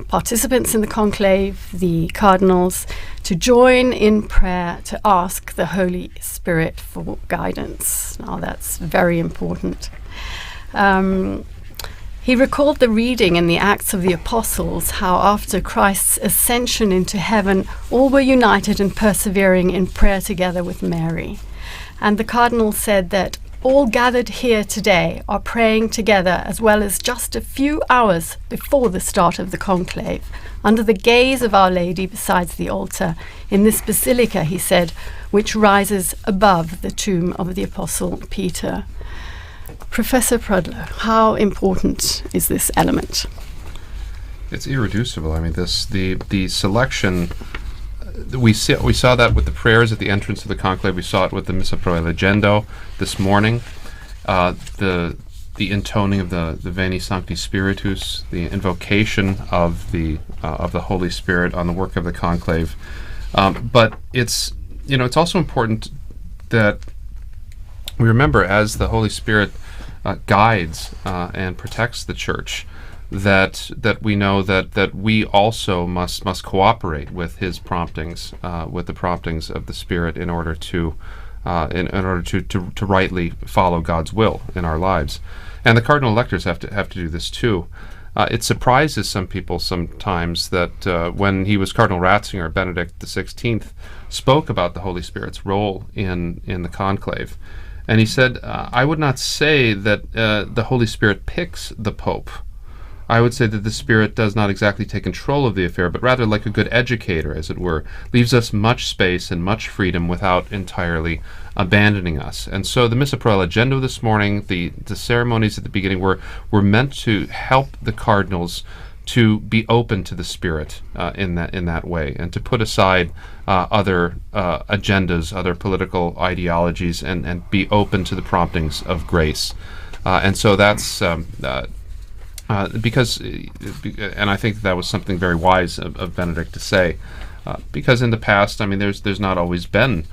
participants in the conclave, the cardinals, to join in prayer to ask the Holy Spirit for guidance. Now that's very important. He recalled the reading in the Acts of the Apostles, how after Christ's ascension into heaven, all were united and persevering in prayer together with Mary. And the cardinal said that all gathered here today are praying together, as well as just a few hours before the start of the conclave, under the gaze of Our Lady besides the altar, in this basilica, he said, which rises above the tomb of the Apostle Peter. Professor Prudlow, how important is this element? It's irreducible. I mean, the selection. We saw that with the prayers at the entrance of the conclave. We saw it with the Missa Pro Elegendo this morning. The intoning of the Veni Sancti Spiritus, the invocation of the Holy Spirit on the work of the conclave. But it's also important that we remember, as the Holy Spirit guides and protects the Church, that we know that we also must cooperate with His promptings, with the promptings of the Spirit, in order to rightly follow God's will in our lives. And the cardinal electors have to do this too. It surprises some people sometimes that when he was Cardinal Ratzinger, Benedict XVI spoke about the Holy Spirit's role in the conclave. And he said, I would not say that the Holy Spirit picks the Pope. I would say that the Spirit does not exactly take control of the affair, but rather, like a good educator, as it were, leaves us much space and much freedom without entirely abandoning us. And so the Missa Pro Elegendo this morning, the ceremonies at the beginning were meant to help the cardinals to be open to the Spirit in that way, and to put aside other agendas, other political ideologies, and be open to the promptings of grace. And so that's because, and I think that was something very wise of Benedict to say, because in the past, I mean, there's not always been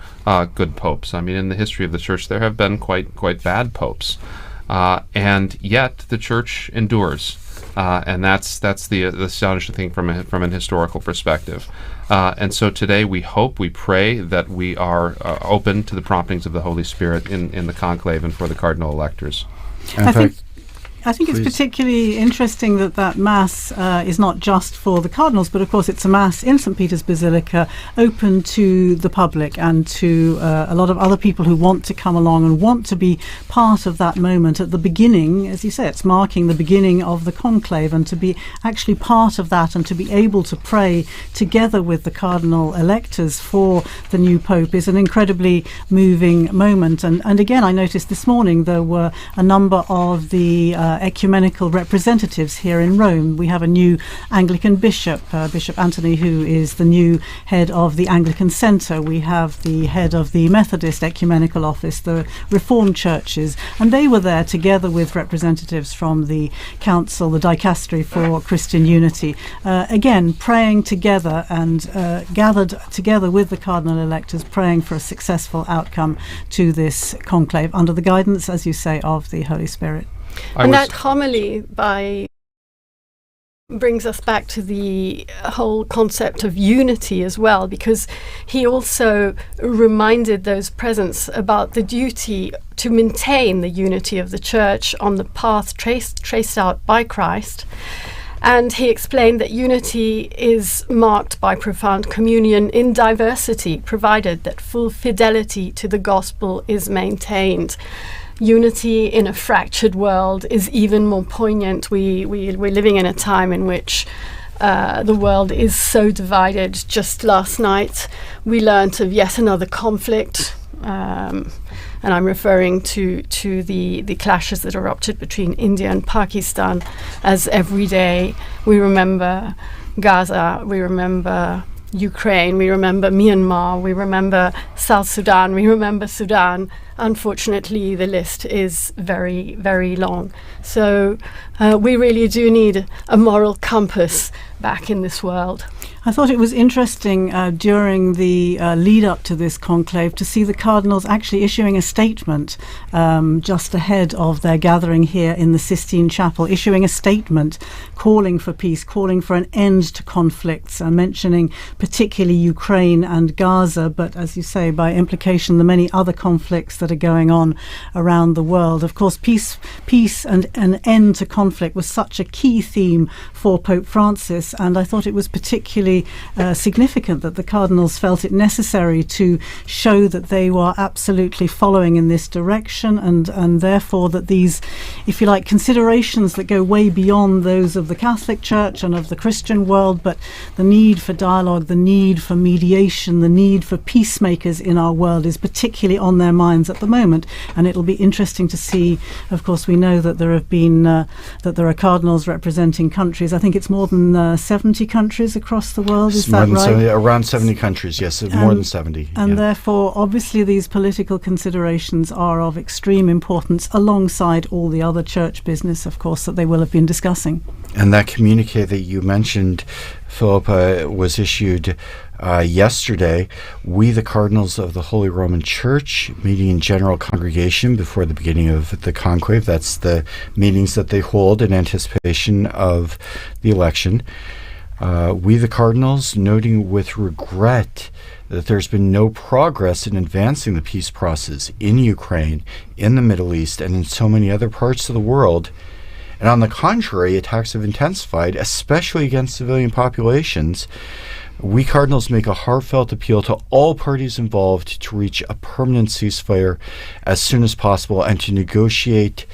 good popes. I mean, in the history of the Church, there have been quite bad popes, and yet the Church endures. And that's the astonishing thing from an historical perspective. And so today we pray that we are open to the promptings of the Holy Spirit in the conclave and for the cardinal electors. I think it's particularly interesting that Mass is not just for the cardinals, but of course it's a Mass in St. Peter's Basilica, open to the public and to a lot of other people who want to come along and want to be part of that moment at the beginning. As you say, it's marking the beginning of the conclave, and to be actually part of that and to be able to pray together with the cardinal electors for the new Pope is an incredibly moving moment. And again, I noticed this morning there were a number of the ecumenical representatives here in Rome. We have a new Anglican bishop, Bishop Anthony, who is the new head of the Anglican Centre. We have the head of the Methodist Ecumenical Office, the Reformed churches, and they were there together with representatives from the Council, the Dicastery for Christian Unity, again praying together and gathered together with the cardinal electors, praying for a successful outcome to this conclave under the guidance, as you say, of the Holy Spirit. And that homily brings us back to the whole concept of unity as well, because he also reminded those present about the duty to maintain the unity of the Church on the path traced out by Christ. And he explained that unity is marked by profound communion in diversity, provided that full fidelity to the gospel is maintained. Unity in a fractured world is even more poignant. We're living in a time in which the world is so divided. Just last night we learnt of yet another conflict and I'm referring to the clashes that erupted between India and Pakistan, as every day we remember Gaza, we remember Ukraine, we remember Myanmar, we remember South Sudan, we remember Sudan. Unfortunately, the list is very, very long. So we really do need a moral compass back in this world. I thought it was interesting during the lead up to this conclave to see the cardinals actually issuing a statement just ahead of their gathering here in the Sistine Chapel, issuing a statement calling for peace, calling for an end to conflicts, mentioning particularly Ukraine and Gaza, but as you say, by implication, the many other conflicts that are going on around the world. Of course, peace and an end to conflict was such a key theme for Pope Francis, and I thought it was particularly significant that the cardinals felt it necessary to show that they were absolutely following in this direction, and therefore that these, if you like, considerations that go way beyond those of the Catholic Church and of the Christian world, but the need for dialogue, the need for mediation, the need for peacemakers in our world is particularly on their minds at the moment. And it'll be interesting to see. Of course, we know that there have been that there are cardinals representing countries. I think it's more than 70 countries across the world. Is that right? Around 70 countries, yes, more than 70. And therefore, obviously, these political considerations are of extreme importance alongside all the other church business, of course, that they will have been discussing. And that communique that you mentioned, Philippa, was issued yesterday. We, the Cardinals of the Holy Roman Church, meeting in general congregation before the beginning of the conclave. That's the meetings that they hold in anticipation of the election. We, the Cardinals, noting with regret that there's been no progress in advancing the peace process in Ukraine, in the Middle East, and in so many other parts of the world. And on the contrary, attacks have intensified, especially against civilian populations. We Cardinals make a heartfelt appeal to all parties involved to reach a permanent ceasefire as soon as possible and to negotiate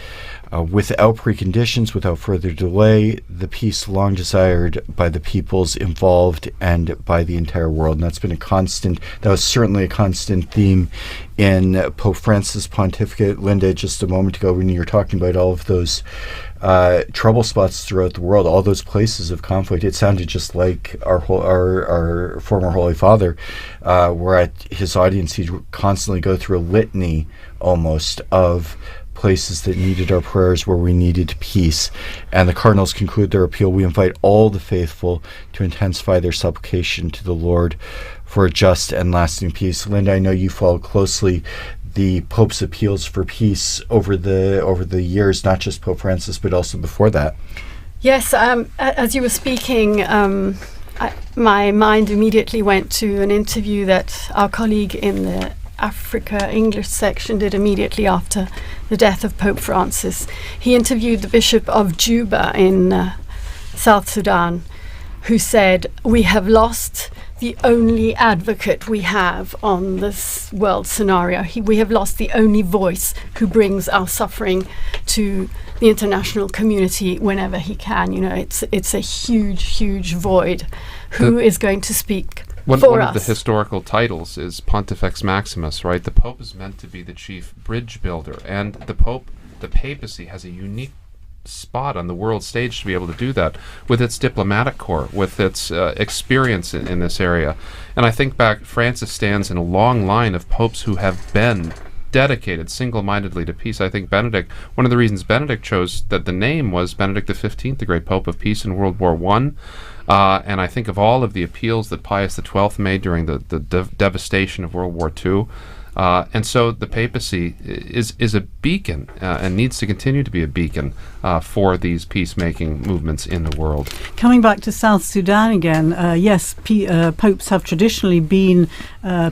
without preconditions, without further delay, the peace long desired by the peoples involved and by the entire world. And that was certainly a constant theme in Pope Francis' pontificate. Linda, just a moment ago when you were talking about all of those trouble spots throughout the world, all those places of conflict, it sounded just like our former Holy Father, where at his audience he'd constantly go through a litany almost of places that needed our prayers, where we needed peace. And the Cardinals conclude their appeal. We invite all the faithful to intensify their supplication to the Lord for a just and lasting peace. Linda, I know you follow closely the Pope's appeals for peace over the years, not just Pope Francis, but also before that. Yes, as you were speaking, my mind immediately went to an interview that our colleague in the Africa English section did immediately after the death of Pope Francis. He interviewed the Bishop of Juba in South Sudan, who said, "We have lost the only advocate we have on this world scenario. We have lost the only voice who brings our suffering to the international community whenever he can." You know, it's a huge, huge void. Who is going to speak One for of us? the historical titles is Pontifex Maximus, right? The Pope is meant to be the chief bridge builder, and the papacy has a unique spot on the world stage to be able to do that with its diplomatic corps, with its experience in this area. And I think back, Francis stands in a long line of popes who have been dedicated single-mindedly to peace. I think Benedict, one of the reasons Benedict chose that the name was Benedict XV, the great Pope of Peace in World War I. And I think of all of the appeals that Pius XII made during the devastation of World War II. And so the papacy is a beacon and needs to continue to be a beacon for these peacemaking movements in the world. Coming back to South Sudan again, yes, popes have traditionally been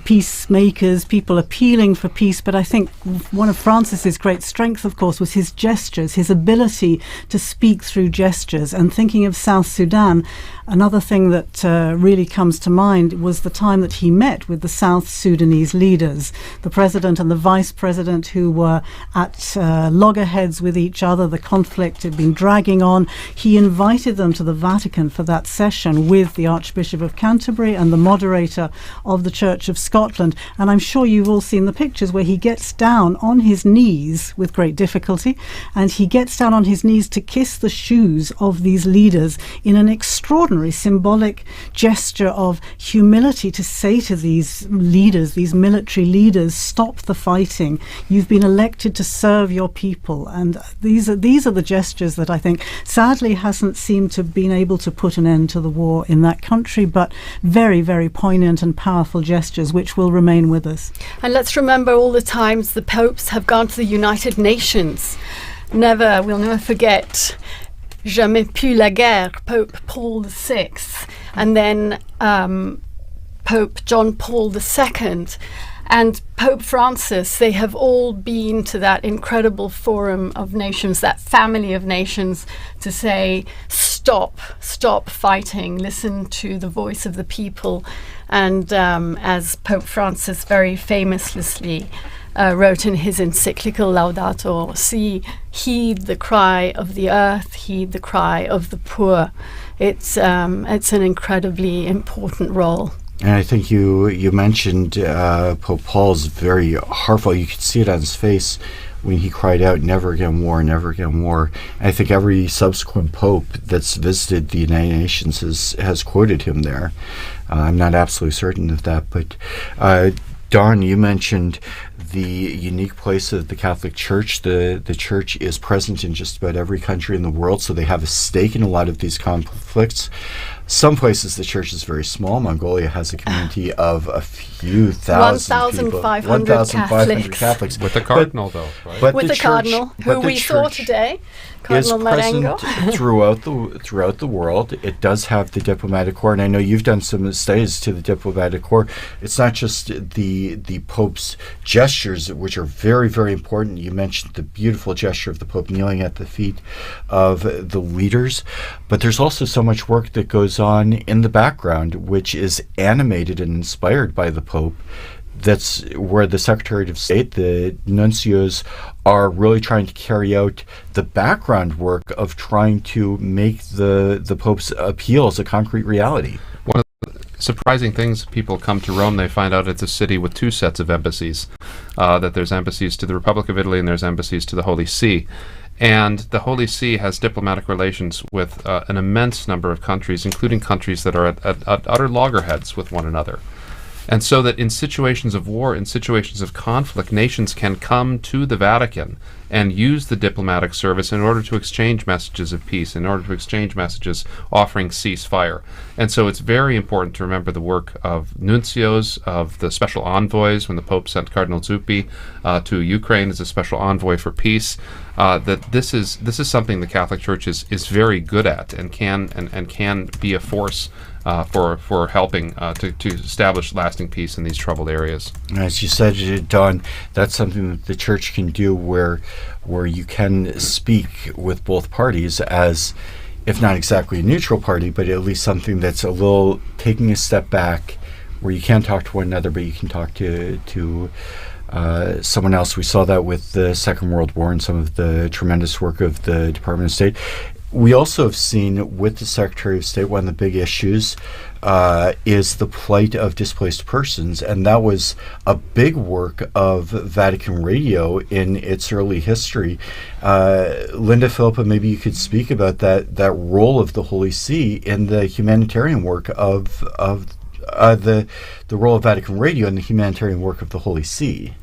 peacemakers, people appealing for peace, but I think one of Francis's great strengths, of course, was his gestures, his ability to speak through gestures. And thinking of South Sudan, another thing that really comes to mind was the time that he met with the South Sudanese leaders, the president and the vice president, who were at loggerheads with each other. The conflict had been dragging on. He invited them to the Vatican for that session with the Archbishop of Canterbury and the moderator of the Church of Scotland. And I'm sure you've all seen the pictures where he gets down on his knees with great difficulty, and he gets down on his knees to kiss the shoes of these leaders in an extraordinary symbolic gesture of humility, to say to these leaders, these military leaders, stop the fighting. You've been elected to serve your people. And these are the gestures that I think sadly hasn't seemed to have been able to put an end to the war in that country, but very, very poignant and powerful gestures which will remain with us. And let's remember all the times the popes have gone to the United Nations. We'll never forget Jamais plus la guerre, Pope Paul VI, and then Pope John Paul II, and Pope Francis. They have all been to that incredible forum of nations, that family of nations, to say, stop fighting, listen to the voice of the people. And as Pope Francis very famously wrote in his encyclical Laudato Si, heed the cry of the earth, heed the cry of the poor. It's an incredibly important role. And I think you mentioned Pope Paul's very heartfelt. You could see it on his face when he cried out, "Never again war, never again war." And I think every subsequent pope that's visited the United Nations has quoted him there. I'm not absolutely certain of that, but Dawn, you mentioned the unique place of the Catholic Church. The Church is present in just about every country in the world, so they have a stake in a lot of these conflicts. Some places the Church is very small. Mongolia has a community of a few thousand people. 1,500 Catholics. With the cardinal, though, right? But with the Cardinal, who we saw today, Cardinal Marengo. throughout the world. It does have the diplomatic corps, and I know you've done some studies to the diplomatic corps. It's not just the Pope's gestures, which are very, very important. You mentioned the beautiful gesture of the Pope kneeling at the feet of the leaders, but there's also so much work that goes on in the background, which is animated and inspired by the Pope. That's where the Secretary of State, the nuncios, are really trying to carry out the background work of trying to make the Pope's appeals a concrete reality. One of the surprising things, people come to Rome, they find out it's a city with two sets of embassies, that there's embassies to the Republic of Italy and there's embassies to the Holy See. And the Holy See has diplomatic relations with an immense number of countries, including countries that are at utter loggerheads with one another. And so that in situations of war, in situations of conflict, nations can come to the Vatican and use the diplomatic service in order to exchange messages of peace, in order to exchange messages offering ceasefire. And so it's very important to remember the work of nuncios, of the special envoys, when the Pope sent Cardinal Zuppi to Ukraine as a special envoy for peace, that this is something the Catholic Church is very good at and can be a force for helping to establish lasting peace in these troubled areas. As you said, Don, that's something that the Church can do where you can speak with both parties as, if not exactly a neutral party, but at least something that's a little taking a step back, where you can't talk to one another, but you can talk to someone else. We saw that with the Second World War and some of the tremendous work of the Department of State. We also have seen with the Secretary of State, one of the big issues is the plight of displaced persons, and that was a big work of Vatican Radio in its early history. Linda Philippa, maybe you could speak about that role of the Holy See in the humanitarian work of the role of Vatican Radio in the humanitarian work of the Holy See.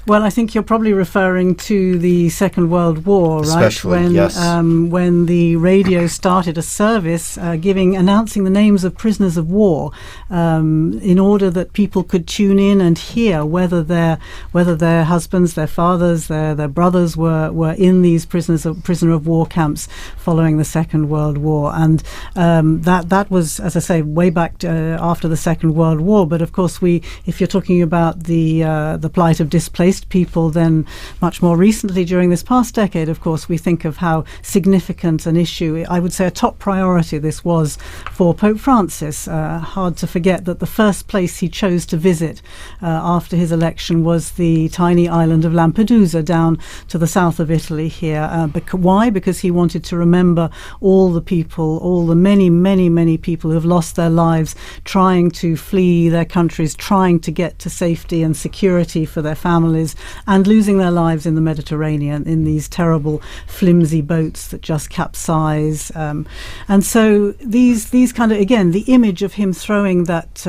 Well, I think you're probably referring to the Second World War, especially, right? Yes. When the radio started a service announcing the names of prisoners of war, in order that people could tune in and hear whether their husbands, their fathers, their brothers were in these prisoner of war camps following the Second World War, and that was, as I say, way back after the Second World War. But of course, if you're talking about the plight of displaced displaced people, then much more recently during this past decade, of course, we think of how significant an issue, I would say a top priority, this was for Pope Francis. Hard to forget that the first place he chose to visit after his election was the tiny island of Lampedusa down to the south of Italy here. Why? Because he wanted to remember all the people, all the many people who have lost their lives trying to flee their countries, trying to get to safety and security for their families, and losing their lives in the Mediterranean in these terrible flimsy boats that just capsize. And so these kind of, again, the image of him throwing that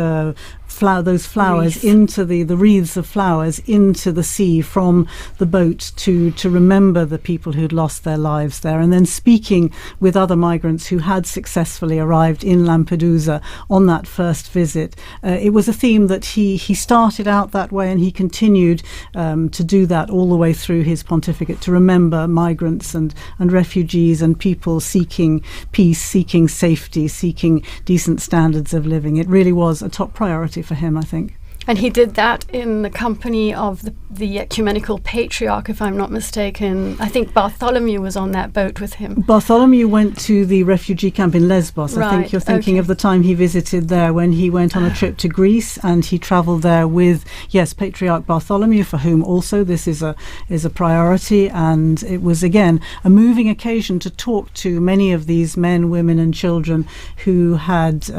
those flowers into the wreaths of flowers into the sea from the boat to remember the people who'd lost their lives there, and then speaking with other migrants who had successfully arrived in Lampedusa on that first visit. It was a theme that he started out that way, and he continued to do that all the way through his pontificate, to remember migrants and refugees and people seeking peace, seeking safety, seeking decent standards of living. It really was a top priority for him, I think. And he did that in the company of the ecumenical patriarch, if I'm not mistaken. I think Bartholomew was on that boat with him. Bartholomew went to the refugee camp in Lesbos. Right, I think you're thinking of the time he visited there when he went on a trip to Greece, and he travelled there with, Patriarch Bartholomew, for whom also this is a priority. And it was, again, a moving occasion to talk to many of these men, women and children who had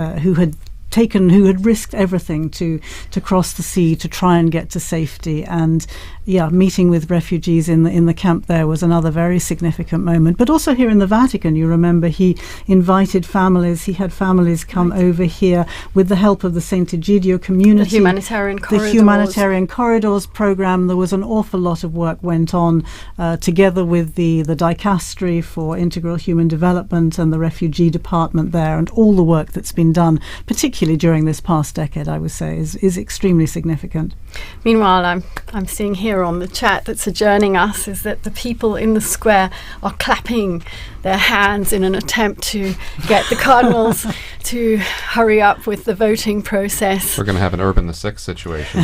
risked everything to cross the sea to try and get to safety. And meeting with refugees in the camp there was another very significant moment. But also here in the Vatican, you remember, he invited families. He had families come over here with the help of the St. Egidio community. The Humanitarian Corridors. The Humanitarian Corridors program. There was an awful lot of work went on together with the Dicastery for Integral Human Development and the Refugee Department there, and all the work that's been done, particularly during this past decade, I would say, is extremely significant. Meanwhile, I'm seeing here on the chat that's adjourning us is that the people in the square are clapping their hands in an attempt to get the cardinals to hurry up with the voting process. We're going to have an Urban the Sixth situation.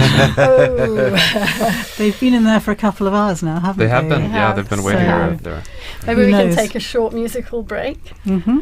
They've been in there for a couple of hours now, haven't they? They have been, yeah, they've been waiting out there. Maybe we can take a short musical break. Mm-hmm.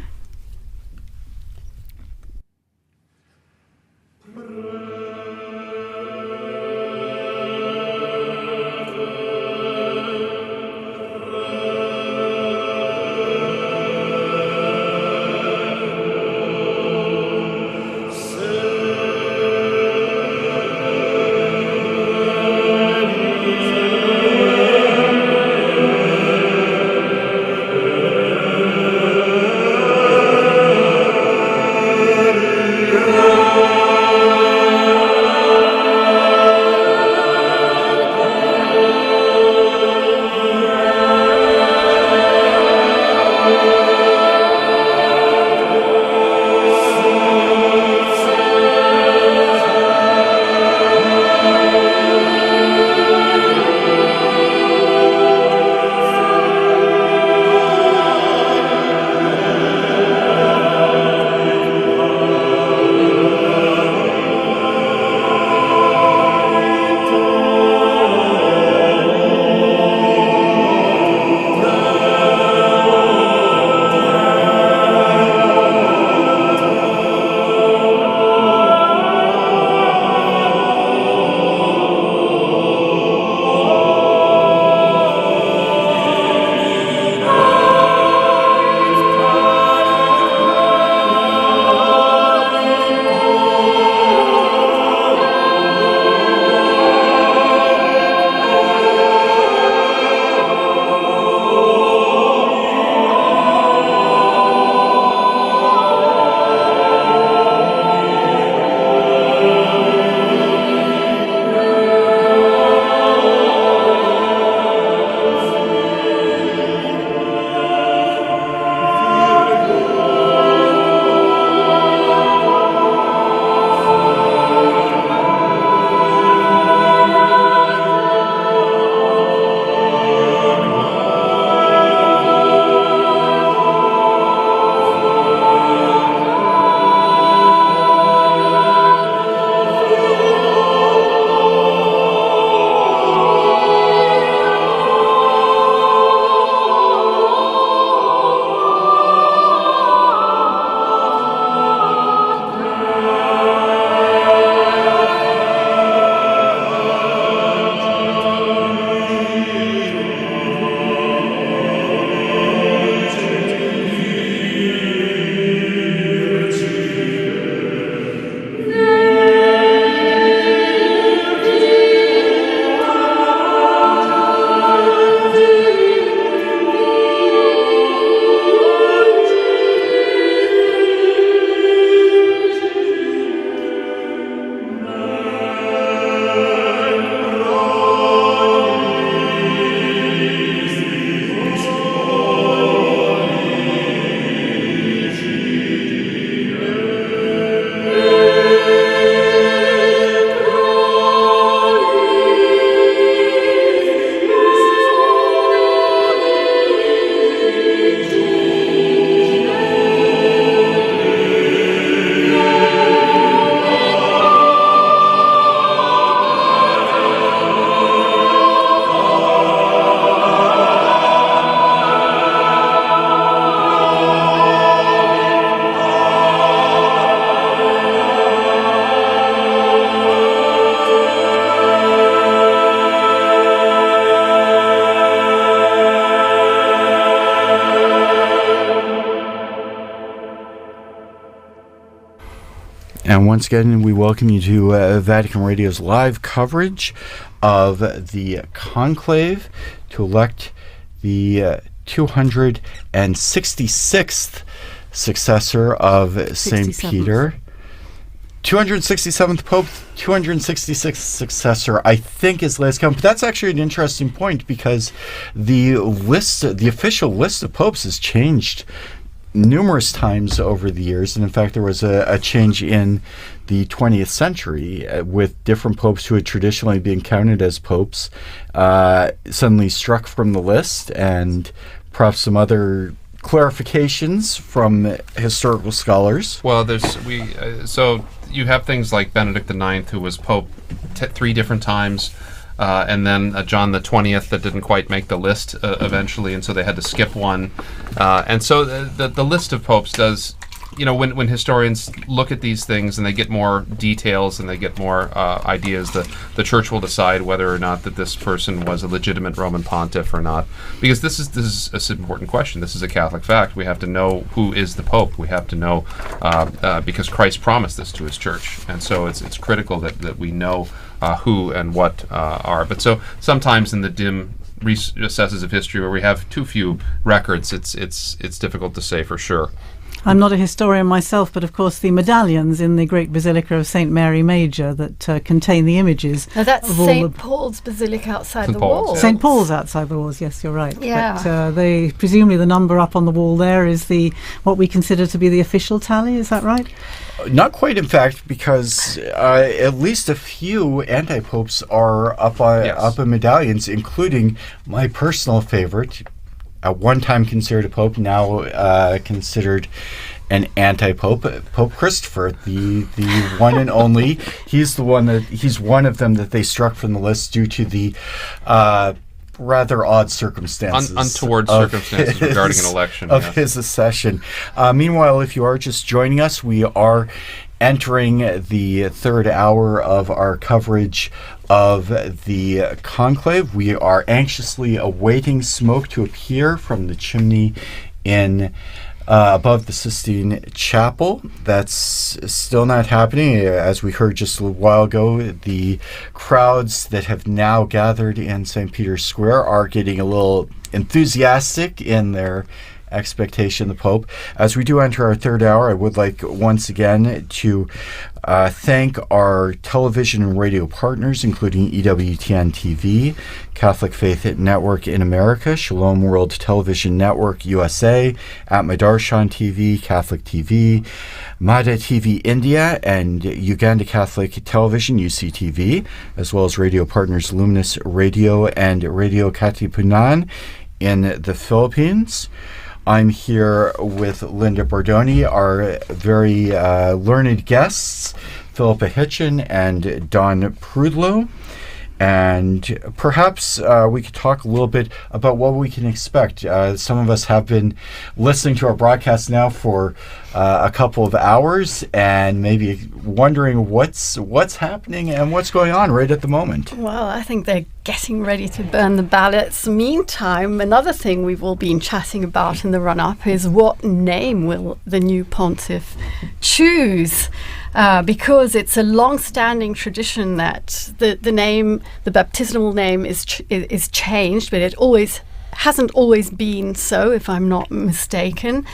And once again, we welcome you to Vatican Radio's live coverage of the Conclave to elect the 266th successor of St. Peter. 267th Pope, 266th successor, I think, is last count. But that's actually an interesting point because the official list of popes has changed numerous times over the years. And in fact, there was a change in the 20th century with different popes who had traditionally been counted as popes suddenly struck from the list, and perhaps some other clarifications from historical scholars. Well, so you have things like Benedict IX, who was pope 3 different times, and then John the 20th that didn't quite make the list eventually, and so they had to skip one. And so the list of popes does, when historians look at these things and they get more details and they get more ideas, the church will decide whether or not that this person was a legitimate Roman pontiff or not. Because this is an important question. This is a Catholic fact. We have to know who is the pope. We have to know because Christ promised this to his church, and so it's critical that we know who and what are. But so sometimes in the dim recesses of history where we have too few records, it's difficult to say for sure. I'm not a historian myself, but of course the medallions in the great Basilica of St. Mary Major that contain the images. Now that's St. Paul's Basilica outside the walls. St. Paul's outside the walls, yes, you're right. Yeah. But presumably the number up on the wall there is what we consider to be the official tally, is that right? Not quite, in fact, because at least a few anti-popes are up in medallions, including my personal favorite, at one time considered a pope, now considered an anti-pope, Pope Christopher, the one and only. He's one of them that they struck from the list due to the rather odd circumstances, untoward circumstances regarding an election of his accession. Meanwhile, if you are just joining us, we are entering the third hour of our coverage of the conclave. We are anxiously awaiting smoke to appear from the chimney in above the Sistine Chapel. That's still not happening. As we heard just a little while ago, the crowds that have now gathered in St. Peter's Square are getting a little enthusiastic in their expectation of the Pope. As we do enter our third hour, I would like once again to thank our television and radio partners, including EWTN TV, Catholic Faith Network in America, Shalom World Television Network USA, At Madarshan TV, Catholic TV, Madha TV India, and Uganda Catholic Television, UCTV, as well as radio partners Luminous Radio and Radio Katipunan in the Philippines. I'm here with Linda Bordoni, our very learned guests, Philippa Hitchin and Don Prudlow. And perhaps we could talk a little bit about what we can expect. Some of us have been listening to our broadcast now for a couple of hours and maybe wondering what's happening and what's going on right at the moment. Well, I think they're getting ready to burn the ballots. Meantime, another thing we've all been chatting about in the run-up is what name will the new pontiff choose? Because it's a long-standing tradition that the baptismal name is changed, but it hasn't always been so, if I'm not mistaken.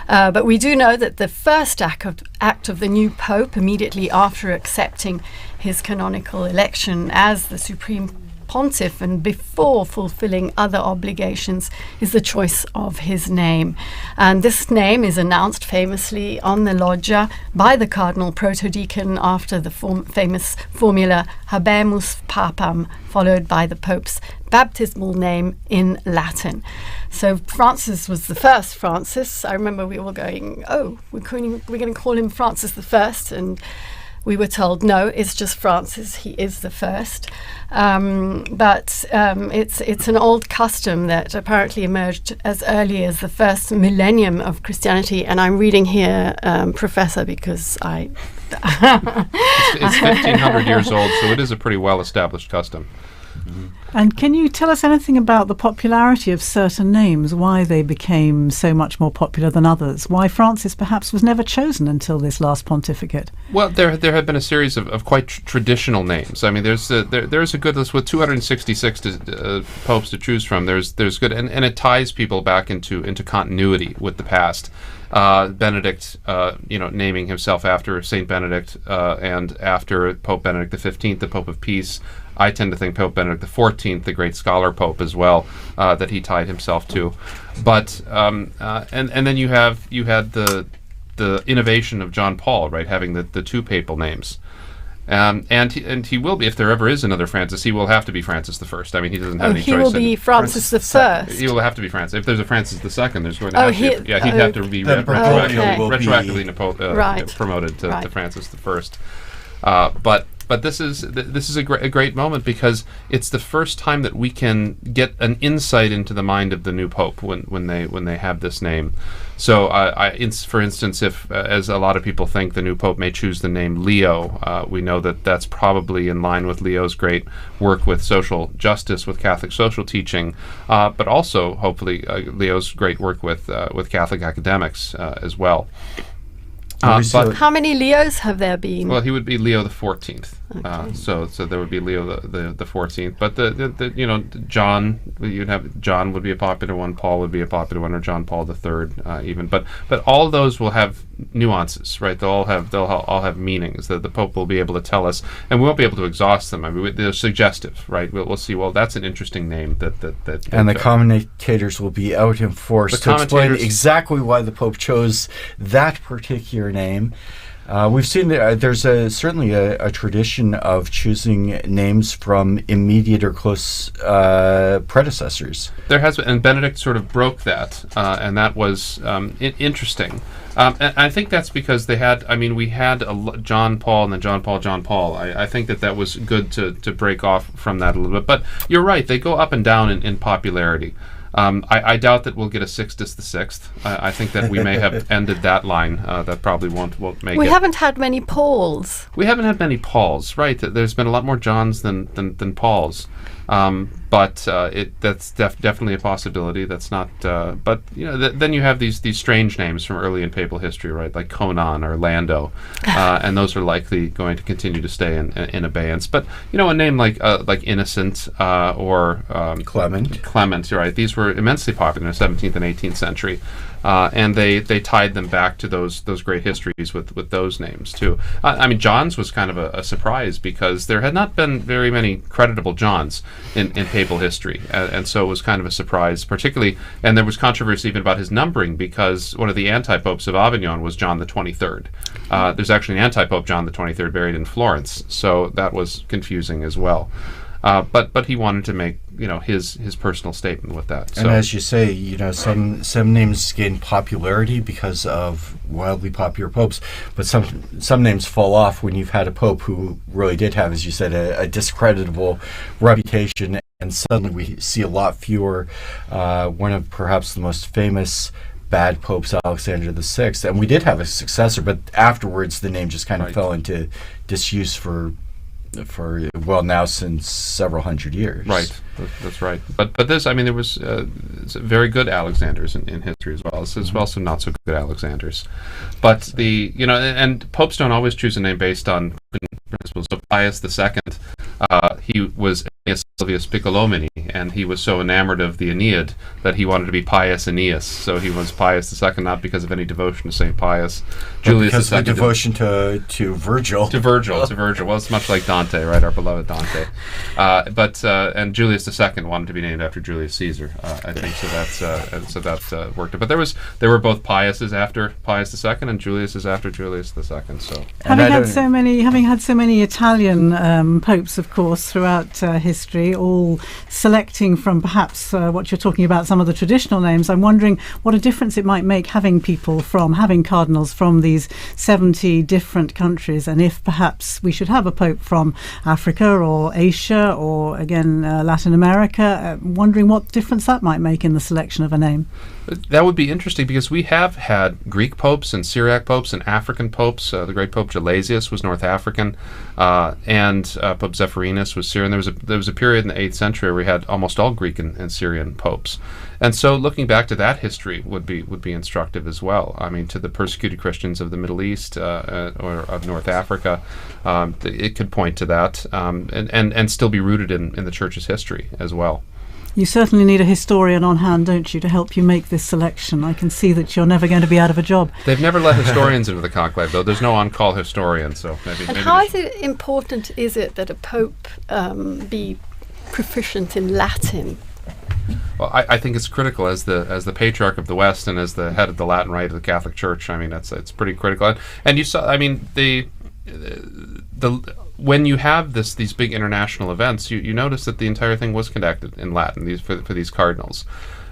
But we do know that the first act of the new pope, immediately after accepting his canonical election as the supreme pontiff and before fulfilling other obligations, is the choice of his name. And this name is announced famously on the loggia by the Cardinal Protodeacon after the famous formula Habemus Papam, followed by the Pope's baptismal name in Latin. So Francis was the first Francis. I remember we were going, we're going to call him Francis the First, and we were told, no, it's just Francis. He is the first. But it's an old custom that apparently emerged as early as the first millennium of Christianity. And I'm reading here, Professor, because it's 1,500 years old, so it is a pretty well-established custom. And can you tell us anything about the popularity of certain names, why they became so much more popular than others, why Francis perhaps was never chosen until this last pontificate? Well, there have been a series of quite traditional names. I mean, there's a good list with 266 popes to choose from. There's good, and it ties people back into continuity with the past. Benedict, naming himself after Saint Benedict, and after Pope Benedict XV, the Pope of Peace. I tend to think Pope Benedict XIV, the great scholar pope as well, that he tied himself to. But and then you had the innovation of John Paul, right, having the two papal names. And he will be, if there ever is another Francis, he will have to be Francis I. I mean, he doesn't have any choice. He will be Francis I. He will have to be Francis. If there's a Francis II, there's going to have to be. Yeah, he'd have to be retroactively promoted to Francis I. But this is a great moment because it's the first time that we can get an insight into the mind of the new pope when they have this name. So, for instance, if as a lot of people think, the new pope may choose the name Leo, we know that that's probably in line with Leo's great work with social justice, with Catholic social teaching, but also hopefully Leo's great work with Catholic academics as well. But how many Leos have there been? Well, he would be Leo the 14th. Okay. So there would be Leo the 14th. But the John, you'd have John would be a popular one. Paul would be a popular one, or John Paul III even. But all those will have nuances, right? They'll all have meanings that the Pope will be able to tell us, and we won't be able to exhaust them. I mean, they're suggestive, right? We'll see. Well, that's an interesting name that. And the commentators will be out in force to explain exactly why the Pope chose that particular name. We've seen there's certainly a tradition of choosing names from immediate or close predecessors. There has been, and Benedict sort of broke that, and that was interesting. And I think that's because we had John Paul and then John Paul. I think that was good to break off from that a little bit. But you're right, they go up and down in popularity. I doubt that we'll get a Sixtus VI. I think that we may have ended that line. That probably won't make it. We haven't had many Pauls. We haven't had many Pauls, right? There's been a lot more Johns than Pauls. But that's definitely a possibility. That's not. But then you have these strange names from early in papal history, right? Like Conon or Lando, and those are likely going to continue to stay in abeyance. But a name like Innocent or Clement, right? These were immensely popular in the 17th and 18th century. And they tied them back to those great histories with those names too. John's was kind of a surprise because there had not been very many creditable Johns in papal history, and so it was kind of a surprise, particularly. And there was controversy even about his numbering because one of the anti-popes of Avignon was John the 23rd. There's actually an anti-pope John the 23rd buried in Florence, so that was confusing as well. But he wanted to make his personal statement with that. So. And as you say, some names gain popularity because of wildly popular popes, but some names fall off when you've had a pope who really did have, as you said, a discreditable reputation, and suddenly we see a lot fewer. One of perhaps the most famous bad popes, Alexander VI, and we did have a successor, but afterwards the name just kind of fell into disuse for now since several hundred years. Right, that's right. But this, there was very good Alexanders in history as well. There's also not so good Alexanders. But and popes don't always choose a name based on principles. So Pius II, he was Silvius Piccolomini, and he was so enamored of the Aeneid that he wanted to be Pius Aeneas. So he was Pius II, not because of any devotion to St. Pius. Julius because II, of devotion to Virgil. To Virgil. Well, it's much like Dante, right? Our beloved Dante. And Julius II wanted to be named after Julius Caesar. I think so. That worked. But there were both Piuses after Pius II and Juliuses after Julius II. So having had so many Italian popes, of course, throughout history, all selecting from perhaps what you're talking about, some of the traditional names, I'm wondering what a difference it might make having cardinals from these 70 different countries, and if perhaps we should have a pope from Africa or Asia or again Latin America, wondering what difference that might make in the selection of a name. That would be interesting because we have had Greek popes and Syriac popes and African popes. The great Pope Gelasius was North African, and Pope Zephyrinus was Syrian. There was was a period in the 8th century where we had almost all Greek and Syrian popes. And so looking back to that history would be instructive as well. I mean, to the persecuted Christians of the Middle East or of North Africa, it could point to that and still be rooted in the Church's history as well. You certainly need a historian on hand, don't you, to help you make this selection? I can see that you're never going to be out of a job. They've never let historians into the conclave, though. There's no on-call historian, so maybe. And how important is it that a pope be proficient in Latin? Well, I think it's critical as the patriarch of the West and as the head of the Latin Rite of the Catholic Church. I mean, it's pretty critical. And you saw, I mean, the when you have these big international events, you notice that the entire thing was conducted in Latin for these cardinals,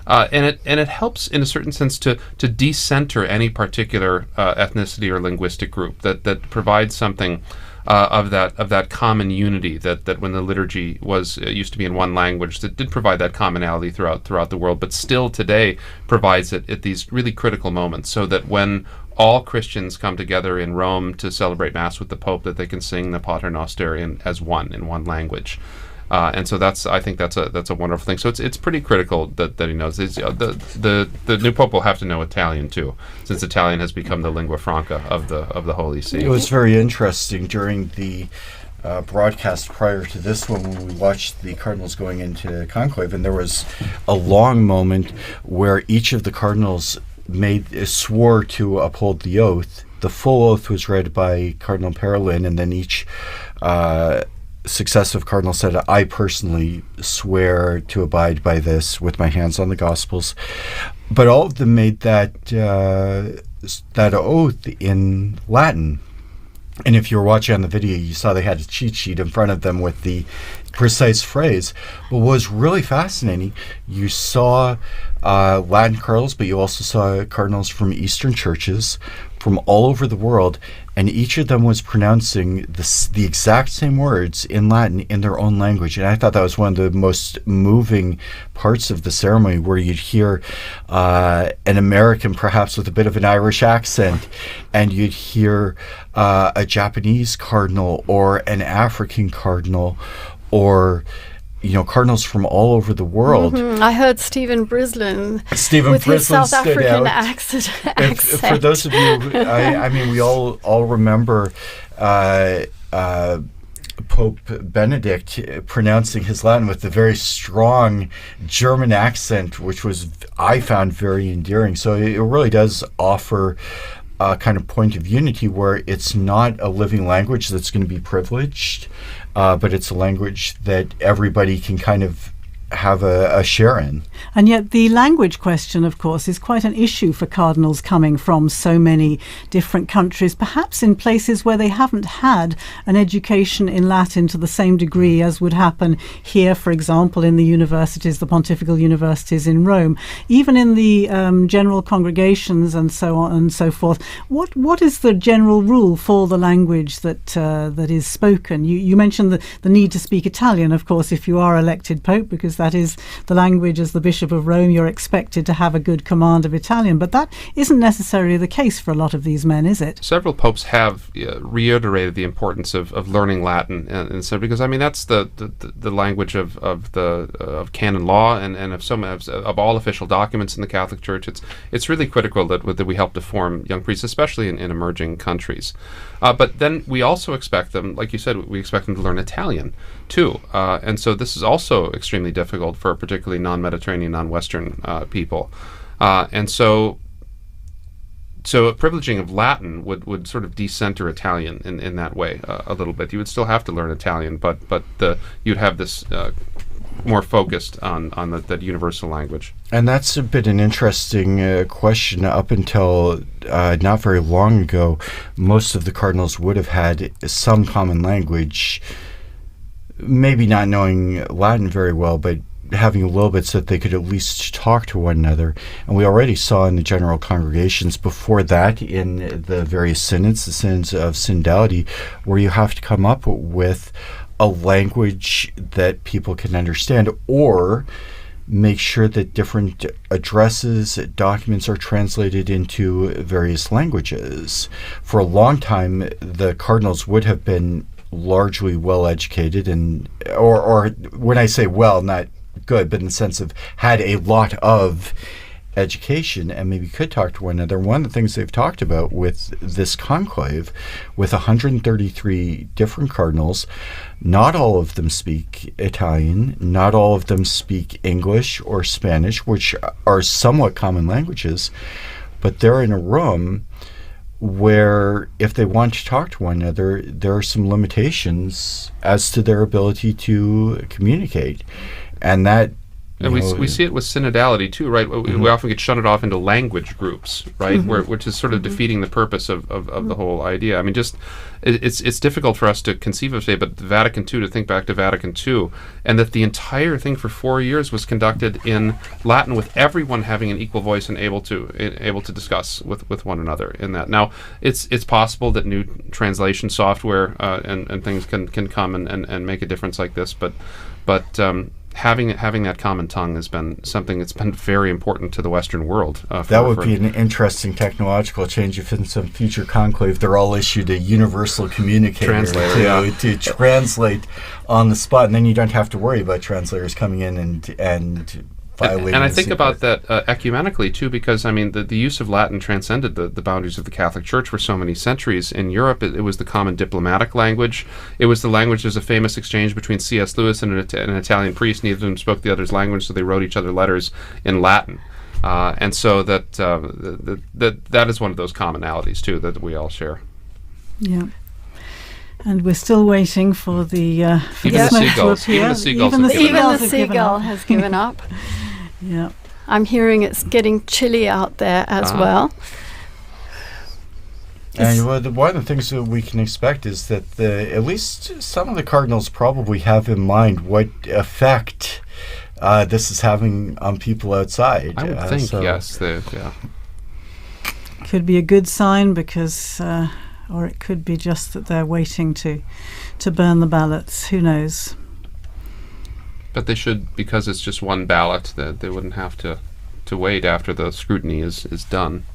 and it helps in a certain sense to decenter any particular ethnicity or linguistic group that provides something of that common unity that when the liturgy was used to be in one language, that did provide that commonality throughout the world, but still today provides it at these really critical moments, so that when all Christians come together in Rome to celebrate Mass with the Pope, that they can sing the Pater Noster in one language. And so I think that's a wonderful thing. So it's pretty critical that he knows. The new Pope will have to know Italian too, since Italian has become the lingua franca of the Holy See. It was very interesting during the broadcast prior to this one when we watched the cardinals going into conclave, and there was a long moment where each of the cardinals swore to uphold the oath. The full oath was read by Cardinal Parolin, and then each successive cardinal said, "I personally swear to abide by this with my hands on the Gospels." But all of them made that oath in Latin. And if you were watching on the video, you saw they had a cheat sheet in front of them with the precise phrase. But what was really fascinating, you saw Latin cardinals, but you also saw cardinals from Eastern churches from all over the world, and each of them was pronouncing the exact same words in Latin in their own language. And I thought that was one of the most moving parts of the ceremony, where you'd hear an American, perhaps with a bit of an Irish accent, and you'd hear a Japanese cardinal or an African cardinal, or cardinals from all over the world. Mm-hmm. I heard Stephen Brislin with his South African accent. For those of you, I mean, we all remember Pope Benedict pronouncing his Latin with a very strong German accent, which I found very endearing. So it really does offer a kind of point of unity where it's not a living language that's going to be privileged, but it's a language that everybody can kind of have a share in. And yet the language question, of course, is quite an issue for cardinals coming from so many different countries, perhaps in places where they haven't had an education in Latin to the same degree as would happen here, for example, in the universities, the pontifical universities in Rome, even in the general congregations and so on and so forth. What is the general rule for the language that is spoken? You mentioned the need to speak Italian, of course, if you are elected Pope, because that is the language. As the Bishop of Rome, you're expected to have a good command of Italian, but that isn't necessarily the case for a lot of these men, is it? Several popes have reiterated the importance of learning Latin, and so, because I mean that's the language of canon law and of all official documents in the Catholic Church. It's really critical that we help to form young priests, especially in emerging countries. But then we also expect them, like you said, we expect them to learn Italian too, and so this is also extremely difficult for particularly non-Mediterranean, non-Western people, and so a privileging of Latin would sort of decenter Italian in that way a little bit. You would still have to learn Italian, but you'd have this more focused on that universal language. And that's a bit an interesting question. Up until not very long ago, most of the cardinals would have had some common language, maybe not knowing Latin very well, but having a little bit so that they could at least talk to one another. And we already saw in the general congregations before that in the various synods, the synods of synodality, where you have to come up with a language that people can understand, or make sure that different addresses, documents are translated into various languages. For a long time, the cardinals would have been largely well-educated, and or when I say well, not good, but in the sense of had a lot of education and maybe could talk to one another. One of the things they've talked about with this conclave, with 133 different cardinals, not all of them speak Italian, not all of them speak English or Spanish, which are somewhat common languages, but they're in a room where if they want to talk to one another, there are some limitations as to their ability to communicate. And that and we see it with synodality too, right? We often get shunted off into language groups, right? Which is sort of defeating the purpose of the whole idea. I mean, just it's difficult for us to conceive of today, but Vatican II, to think back to Vatican II, and that the entire thing for 4 years was conducted in Latin, with everyone having an equal voice and able to discuss with one another in that. Now, it's possible that new translation software and things can come and make a difference like this, but having that common tongue has been something that's been very important to the Western world. That would be an interesting technological change if in some future conclave they're all issued a universal communicator to translate on the spot, and then you don't have to worry about translators coming in and violating. And I think about that ecumenically too, because I mean the use of Latin transcended the boundaries of the Catholic Church for so many centuries. In Europe, it was the common diplomatic language. It was the language. There's a famous exchange between C.S. Lewis and an Italian priest. Neither of them spoke the other's language, so they wrote each other letters in Latin. And so that is one of those commonalities too that we all share. Yeah. And we're still waiting for the smoke to appear. Even the seagull has given up. Yeah. I'm hearing it's getting chilly out there as well. And one of the things that we can expect is that at least some of the cardinals probably have in mind what effect this is having on people outside. I would think, yes. Could be a good sign because... or it could be just that they're waiting to burn the ballots. Who knows? But they should, because it's just one ballot, that they wouldn't have to wait after the scrutiny is done.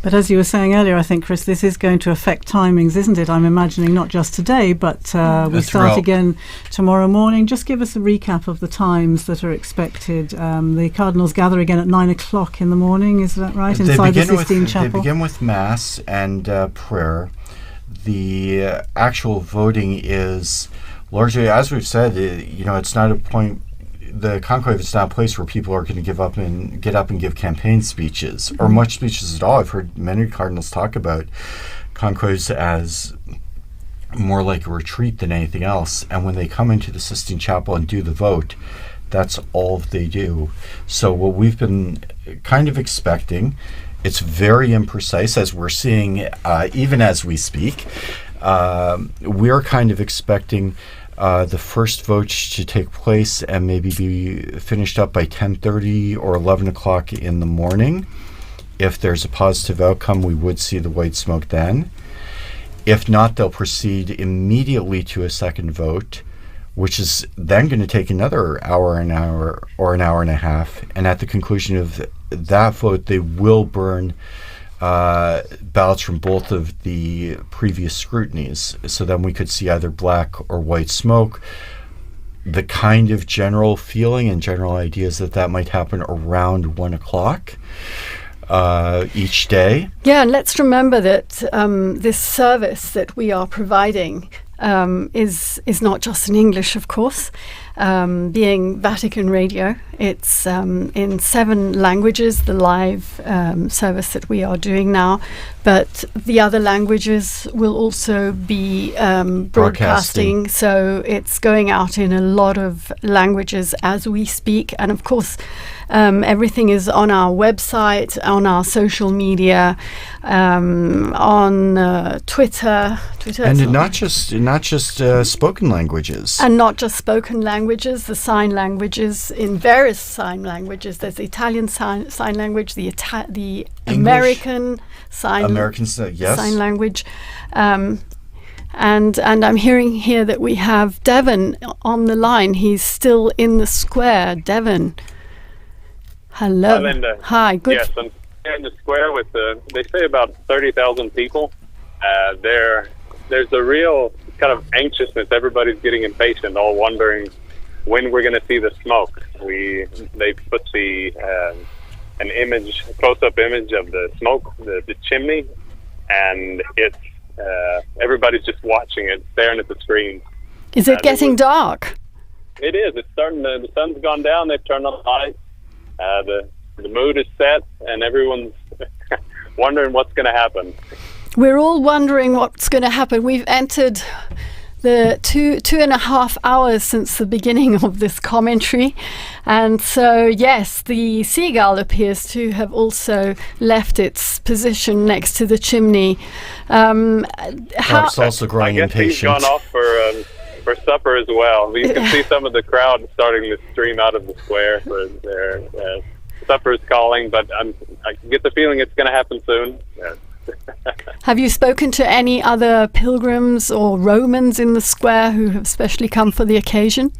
But as you were saying earlier, I think, Chris, this is going to affect timings, isn't it? I'm imagining not just today, but we start again tomorrow morning. Just give us a recap of the times that are expected. The cardinals gather again at 9 o'clock in the morning, is that right? Inside the Sistine Chapel? They begin with Mass and prayer. The actual voting is largely, as we've said, it's not a point... The conclave is not a place where people are going to get up and give campaign speeches or much speeches at all. I've heard many cardinals talk about conclaves as more like a retreat than anything else. And when they come into the Sistine Chapel and do the vote, that's all they do. So what we've been kind of expecting, it's very imprecise, as we're seeing even as we speak. We're kind of expecting the first votes to take place and maybe be finished up by 10:30 or 11 o'clock in the morning. If there's a positive outcome, we would see the white smoke then. If not, they'll proceed immediately to a second vote, which is then going to take another an hour or an hour and a half. And at the conclusion of that vote, they will burn ballots from both of the previous scrutinies. So then we could see either black or white smoke. The kind of general feeling and general ideas that might happen around 1 o'clock each day. Yeah, and let's remember that this service that we are providing is not just in English, of course. Being Vatican Radio, it's in 7 languages, the live service that we are doing now, but the other languages will also be broadcasting, so it's going out in a lot of languages as we speak, and of course everything is on our website, on our social media, on Twitter, and not just spoken languages, and not just spoken languages, the sign languages, in various sign languages. There's the Italian sign language, the American sign language, and I'm hearing here that we have Devon on the line. He's still in the square. Devon, hello. Hi, Linda. Hi. Good. Yes, I'm in the square with they say about 30,000 people. They're there's a real kind of anxiousness. Everybody's getting impatient, all wondering when we're going to see the smoke. They put an image, a close-up image of the smoke, the chimney, and it's everybody's just watching it, staring at the screen. Is it getting dark? It is. It's starting. The sun's gone down. They've turned on the lights. The mood is set, and everyone's wondering what's going to happen. We're all wondering what's going to happen. We've entered the 2.5 hours since the beginning of this commentary, and so yes, the seagull appears to have also left its position next to the chimney. Perhaps also growing impatient. He's gone off for supper as well. You can see some of the crowd starting to stream out of the square for their supper's calling, but I get the feeling it's going to happen soon. Yeah. Have you spoken to any other pilgrims or Romans in the square who have specially come for the occasion?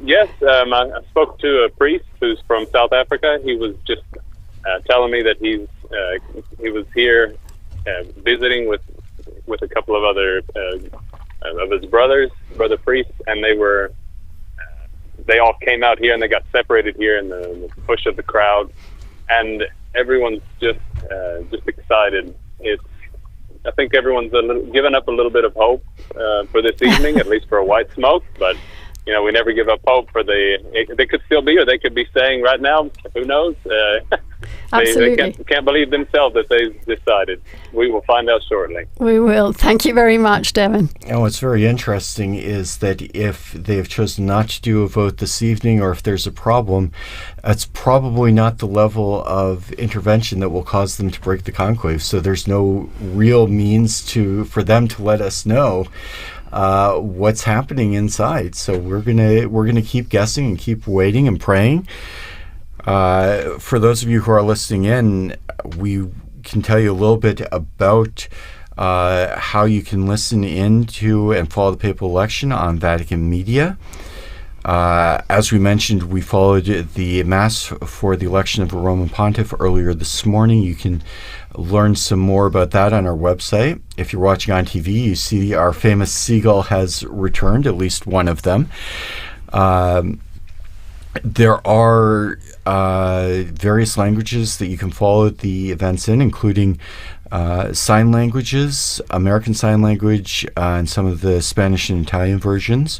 Yes, I spoke to a priest who's from South Africa. He was just telling me that he was here visiting with a couple of other of his brother priests, and they all came out here and they got separated here in the push of the crowd, and everyone's just excited. I think everyone's given up a little bit of hope for this evening, at least for a white smoke. But we never give up hope for they could still be, or they could be saying right now, who knows? They can't believe themselves that they've decided. We will find out shortly. We will. Thank you very much, Devin. And what's very interesting is that if they have chosen not to do a vote this evening, or if there's a problem, it's probably not the level of intervention that will cause them to break the conclave. So there's no real means for them to let us know what's happening inside. So we're gonna keep guessing and keep waiting and praying. For those of you who are listening in, we can tell you a little bit about how you can listen into and follow the papal election on Vatican Media. As we mentioned, we followed the Mass for the election of a Roman Pontiff earlier this morning. You can learn some more about that on our website. If you're watching on TV, you see our famous seagull has returned, at least one of them. There are various languages that you can follow the events in, including sign languages, American Sign Language, and some of the Spanish and Italian versions.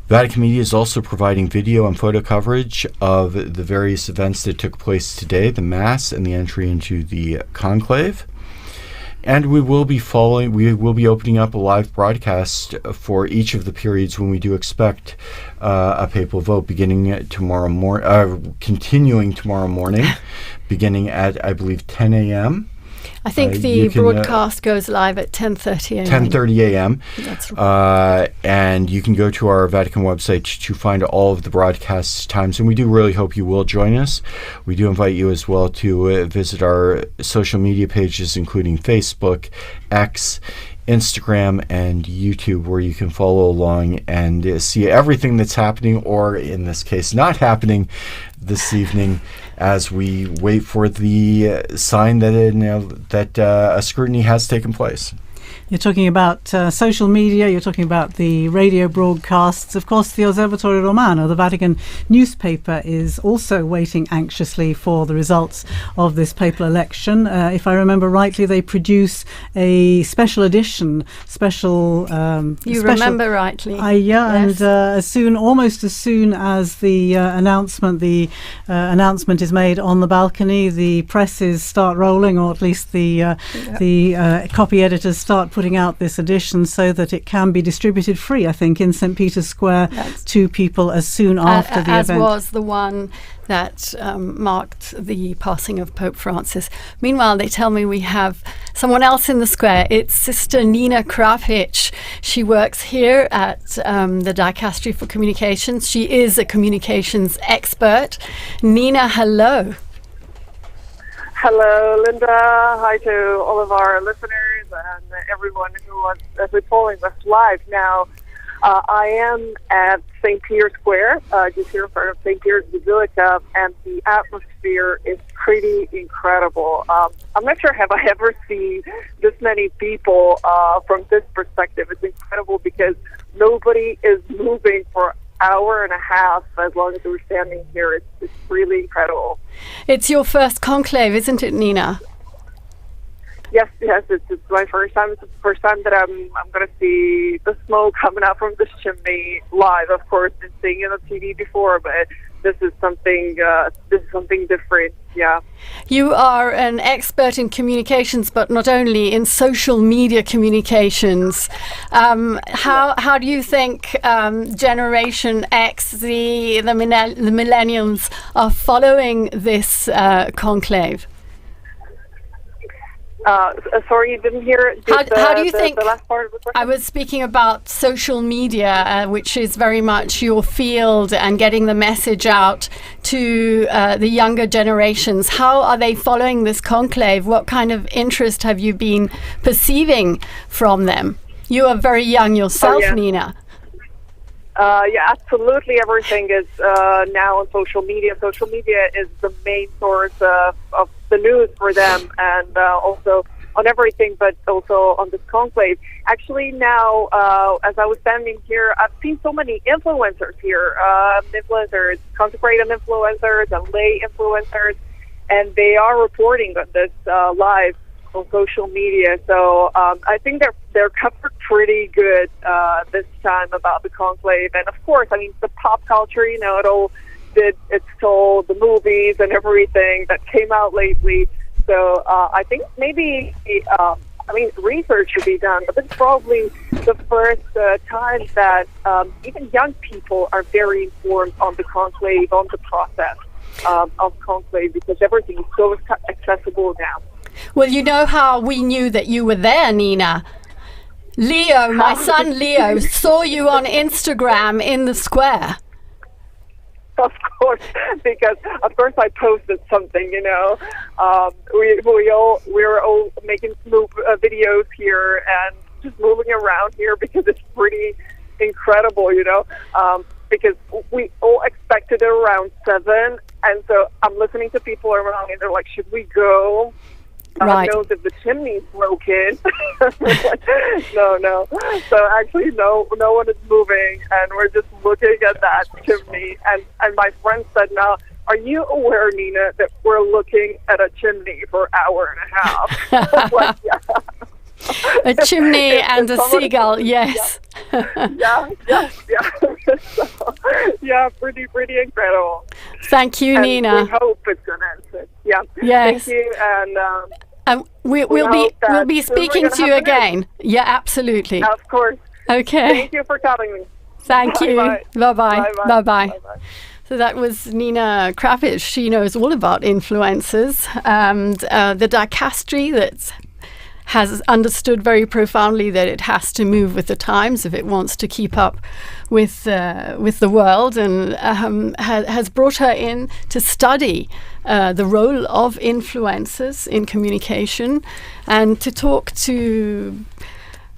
Vatican Media is also providing video and photo coverage of the various events that took place today, the Mass and the entry into the Conclave. And we will be opening up a live broadcast for each of the periods when we do expect a papal vote, continuing tomorrow morning, beginning at, I believe, 10 a.m. I think the broadcast goes live at 10:30 a.m. 10:30 a.m. That's right. And you can go to our Vatican website to find all of the broadcast times. And we do really hope you will join us. We do invite you as well to visit our social media pages, including Facebook, X, Instagram, and YouTube, where you can follow along and see everything that's happening, or in this case, not happening this evening, as we wait for the sign that a scrutiny has taken place. You're talking about social media, you're talking about the radio broadcasts. Of course, the Osservatore Romano, the Vatican newspaper, is also waiting anxiously for the results of this papal election. If I remember rightly, they produce a special edition, remember rightly. Yes. And almost as soon as the announcement is made on the balcony, the presses start rolling, or at least the copy editors start putting out this edition so that it can be distributed free, I think, in St. Peter's Square to people as soon after the event. As was the one that marked the passing of Pope Francis. Meanwhile, they tell me we have someone else in the square. It's Sister Nina Krapic. She works here at the Dicastery for Communications. She is a communications expert. Nina, hello. Hello, Linda. Hi to all of our listeners and everyone who is following us live now. I am at St. Peter's Square, just here in front of St. Peter's Basilica, and the atmosphere is pretty incredible. I'm not sure have I ever seen this many people from this perspective. It's incredible because nobody is moving for hour and a half as long as we're standing here. It's really incredible. It's your first conclave, isn't it, Nina? Yes, it's my first time. It's the first time that I'm going to see the smoke coming out from this chimney live. Of course, been seeing it on TV before, but this is something different. Yeah. You are an expert in communications, but not only in social media communications. How do you think Generation X, the millennials, are following this conclave? Sorry, you didn't hear how do you think the last part of the question? I was speaking about social media, which is very much your field, and getting the message out to the younger generations. How are they following this conclave? What kind of interest have you been perceiving from them? You are very young yourself, Nina. Yeah, absolutely. Everything is now on social media. Social media is the main source of the news for them, and also on everything, but also on this conclave. Actually, now, as I was standing here, I've seen so many influencers here, consecrated influencers and lay influencers, and they are reporting on this live on social media. So I think they're covered pretty good this time about the conclave. And of course, I mean, the pop culture, it all it's told, the movies and everything that came out lately. So I think maybe research should be done, but this is probably the first time that even young people are very informed on the conclave, on the process of conclave, because everything is so accessible now. Well, you know how we knew that you were there, Nina? Leo, my son Leo, saw you on Instagram in the square. Of course, because of course I posted something. We were all making videos here and just moving around here because it's pretty incredible. Because we all expected it around 7, and so I'm listening to people around, and they're like, "Should we go?" Right. Knows if the chimney's broken. No. So actually, no one is moving, and we're just looking at that chimney. And my friend said, "Now, are you aware, Nina, that we're looking at a chimney for an hour and a half?" I was like, yeah. A chimney and a seagull, yes. Yeah. So, yeah, pretty incredible. Thank you, and Nina. we hope it's going to answer. Yeah. Yes. Thank you, and we'll be speaking to you again. Yeah, absolutely. Of course. Okay. Thank you for calling me. Thank you. Bye-bye. Bye-bye. So that was Nina Kravitz. She knows all about influencers and the dicastery that has understood very profoundly that it has to move with the times if it wants to keep up with the world, and has brought her in to study the role of influencers in communication and to talk to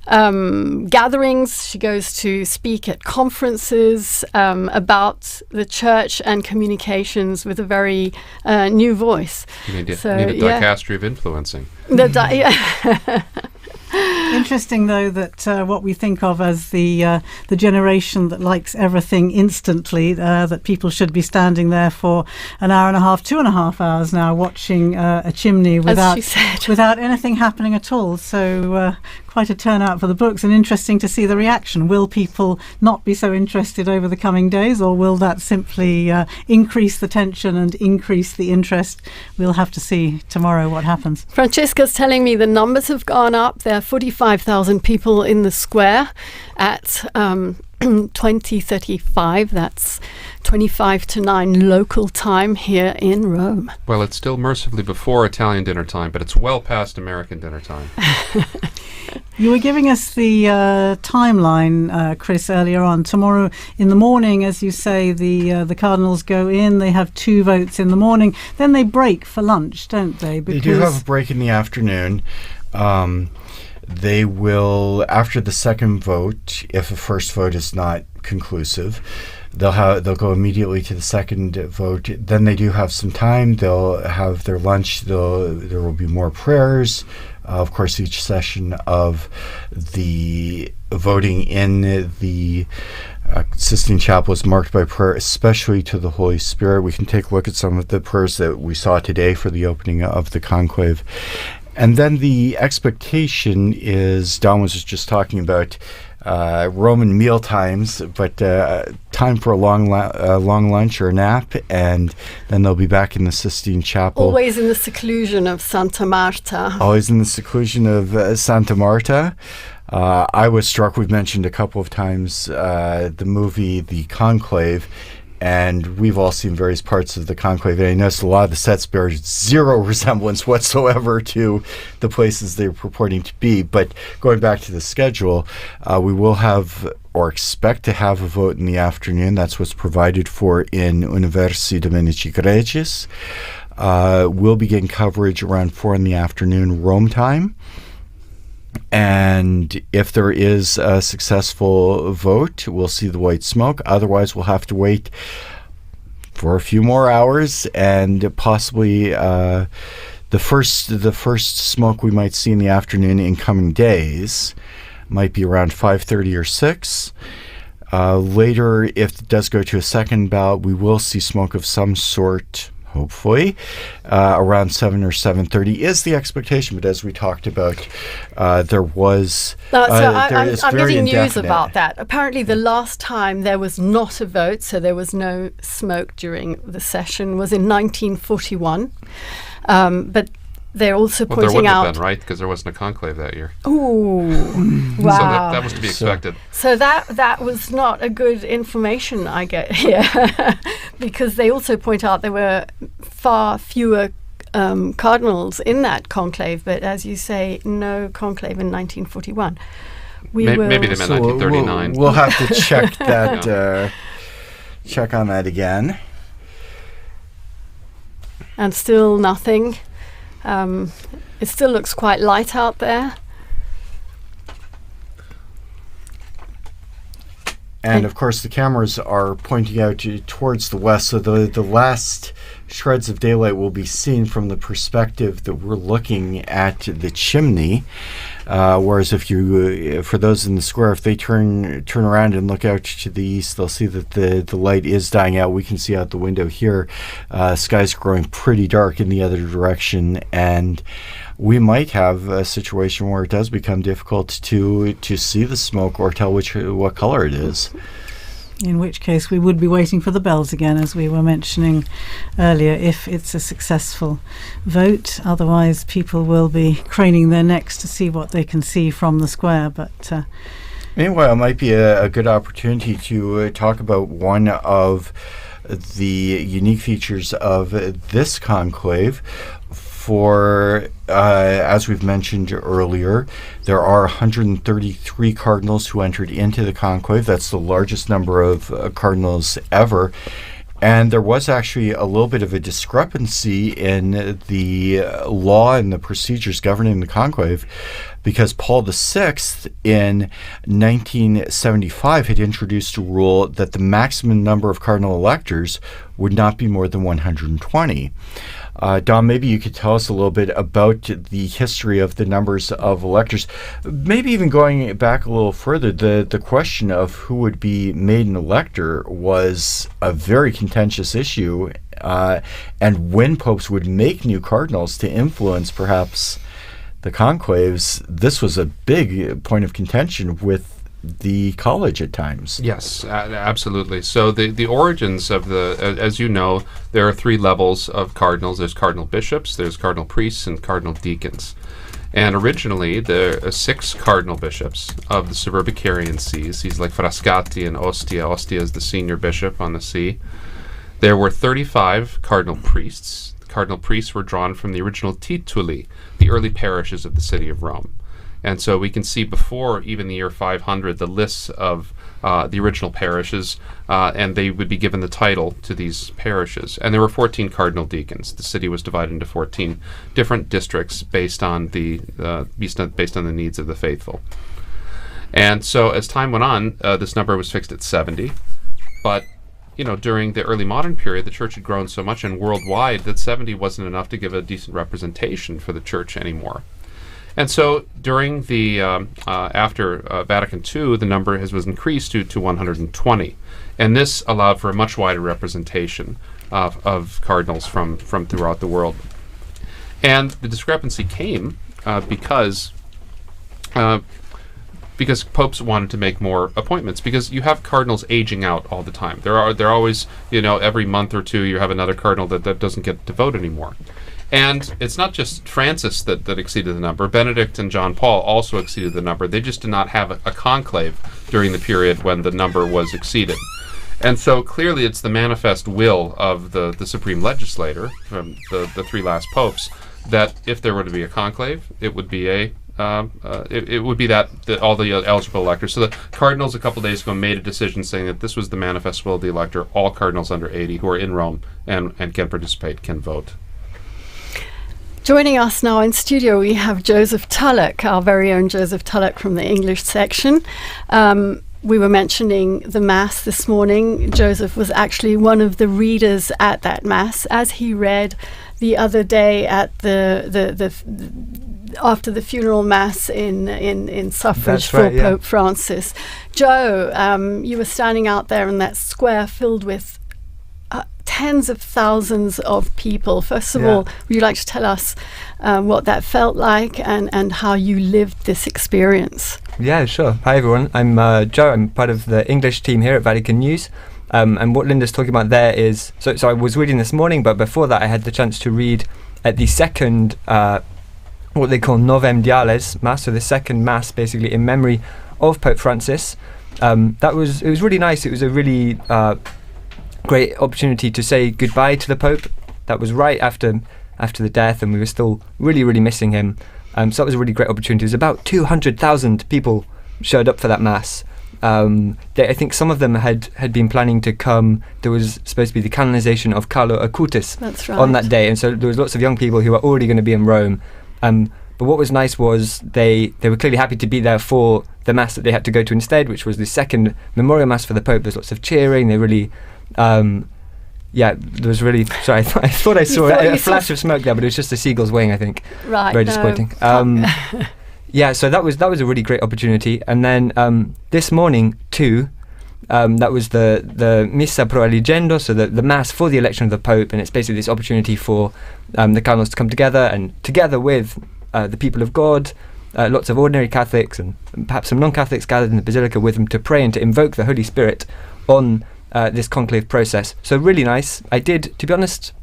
gatherings. She goes to speak at conferences about the church and communications with a very new voice. You need a dicastery of influencing. Interesting, though, that what we think of as the generation that likes everything instantly, that people should be standing there for an hour and a half, 2.5 hours now, watching a chimney without anything happening at all. So quite a turnout for the books, and interesting to see the reaction. Will people not be so interested over the coming days, or will that simply increase the tension and increase the interest? We'll have to see tomorrow what happens. Francesca's telling me the numbers have gone up. There are 45,000 people in the square at 20:35. That's 25 to 9 local time here in Rome. Well, it's still mercifully before Italian dinner time, but it's well past American dinner time. You were giving us the timeline, Chris, earlier on. Tomorrow in the morning, as you say, the cardinals go in. They have 2 votes in the morning. Then they break for lunch, don't they? They do have a break in the afternoon. they will, after the second vote, if a first vote is not conclusive, they'll go immediately to the second vote. Then they do have some time. They'll have their lunch. There will be more prayers. Of course, each session of the voting in the Sistine Chapel is marked by prayer, especially to the Holy Spirit. We can take a look at some of the prayers that we saw today for the opening of the conclave. And then the expectation is, Don was just talking about Roman meal times, but time for a long lunch or a nap, and then they'll be back in the Sistine Chapel. Always in the seclusion of Santa Marta. Always in the seclusion of Santa Marta. I was struck, we've mentioned a couple of times, the movie The Conclave, and we've all seen various parts of the conclave, and I noticed a lot of the sets bear zero resemblance whatsoever to the places they're purporting to be. But going back to the schedule, we will have, or expect to have, a vote in the afternoon. That's what's provided for in Universi Dominici Gregis. We'll begin coverage around 4 in the afternoon Rome time. And if there is a successful vote, we'll see the white smoke. Otherwise, we'll have to wait for a few more hours, and possibly the first smoke we might see in the afternoon in coming days might be around 5:30 or 6. Later, if it does go to a second ballot, we will see smoke of some sort, hopefully, around 7 or 7:30 is the expectation. But as we talked about, there was... I'm getting news about that. Apparently the last time there was not a vote, so there was no smoke during the session, was in 1941. But they're also pointing there wouldn't out... have been, right? Because there wasn't a conclave that year. Ooh, wow. So that was to be expected. So that was not a good information I get here, because they also point out there were far fewer cardinals in that conclave, but as you say, no conclave in 1941. Maybe they meant 1939. We'll have to check that. Check on that again. And still nothing. It still looks quite light out there. And of course, the cameras are pointing out towards the west, so the last shreds of daylight will be seen from the perspective that we're looking at the chimney. Whereas if you, for those in the square, if they turn around and look out to the east, they'll see that the light is dying out. We can see out the window here, skies growing pretty dark in the other direction, and we might have a situation where it does become difficult to see the smoke or tell what color it is. In which case we would be waiting for the bells again, as we were mentioning earlier, if it's a successful vote. Otherwise, people will be craning their necks to see what they can see from the square. But meanwhile, it might be a good opportunity to talk about one of the unique features of this conclave. For, as we've mentioned earlier, there are 133 cardinals who entered into the conclave. That's the largest number of cardinals ever. And there was actually a little bit of a discrepancy in the law and the procedures governing the conclave, because Paul VI in 1975 had introduced a rule that the maximum number of cardinal electors would not be more than 120. Don, maybe you could tell us a little bit about the history of the numbers of electors. Maybe even going back a little further, the question of who would be made an elector was a very contentious issue, and when popes would make new cardinals to influence perhaps the conclaves, this was a big point of contention with the college at times. Yes, absolutely. So the origins of as you know, there are 3 levels of cardinals. There's cardinal bishops, there's cardinal priests, and cardinal deacons. And originally, there are 6 cardinal bishops of the Suburbicarian sees. He's like Frascati and Ostia. Ostia is the senior bishop on the see. There were 35 cardinal priests. The cardinal priests were drawn from the original tituli, the early parishes of the city of Rome. And so we can see before even the year 500 the lists of the original parishes, and they would be given the title to these parishes. And there were 14 cardinal deacons. The city was divided into 14 different districts based on the needs of the faithful. And so as time went on, this number was fixed at 70. But during the early modern period, the church had grown so much and worldwide that 70 wasn't enough to give a decent representation for the church anymore. And so during the after Vatican II, the number was increased to 120, and this allowed for a much wider representation of cardinals from throughout the world. And the discrepancy came because popes wanted to make more appointments, because you have cardinals aging out all the time. They're always, every month or two you have another cardinal that doesn't get to vote anymore. And it's not just Francis that exceeded the number. Benedict and John Paul also exceeded the number. They just did not have a conclave during the period when the number was exceeded. And so clearly it's the manifest will of the supreme legislator, from the three last popes, that if there were to be a conclave, it would be it would be that all the eligible electors. So the cardinals a couple days ago made a decision saying that this was the manifest will of the elector. All cardinals under 80 who are in Rome and can participate can vote. Joining us now in studio, we have Joseph Tulloch, our very own Joseph Tulloch from the English section. We were mentioning the Mass this morning. Joseph was actually one of the readers at that Mass, as he read the other day at the after the funeral Mass in suffrage for Pope Francis. Joe, you were standing out there in that square filled with tens of thousands of people. First of all, would you like to tell us what that felt like and how you lived this experience? Yeah, sure. Hi everyone, I'm Joe. I'm part of the English team here at Vatican News. And what Linda's talking about there is, so I was reading this morning, but before that I had the chance to read at the second, what they call Novem Diales Mass, so the second Mass basically in memory of Pope Francis. It was really nice. It was a really great opportunity to say goodbye to the Pope. That was right after the death, and we were still really, really missing him. So that was a really great opportunity. It was about 200,000 people showed up for that Mass. I think some of them had been planning to come. There was supposed to be the canonization of Carlo Acutis on that day, and so there was lots of young people who were already going to be in Rome. But what was nice was they were clearly happy to be there for the Mass that they had to go to instead, which was the second memorial Mass for the Pope. There's lots of cheering. They really... there was really... Sorry, I thought I saw a flash of smoke there, but it was just a seagull's wing, I think. Right. Very disappointing. So that was a really great opportunity. And then this morning too, that was the Missa pro Eligendo, so the Mass for the election of the Pope, and it's basically this opportunity for the cardinals to come together, and together with the people of God, lots of ordinary Catholics and perhaps some non-Catholics gathered in the Basilica with them to pray and to invoke the Holy Spirit on this conclave process. So really nice. I did, to be honest,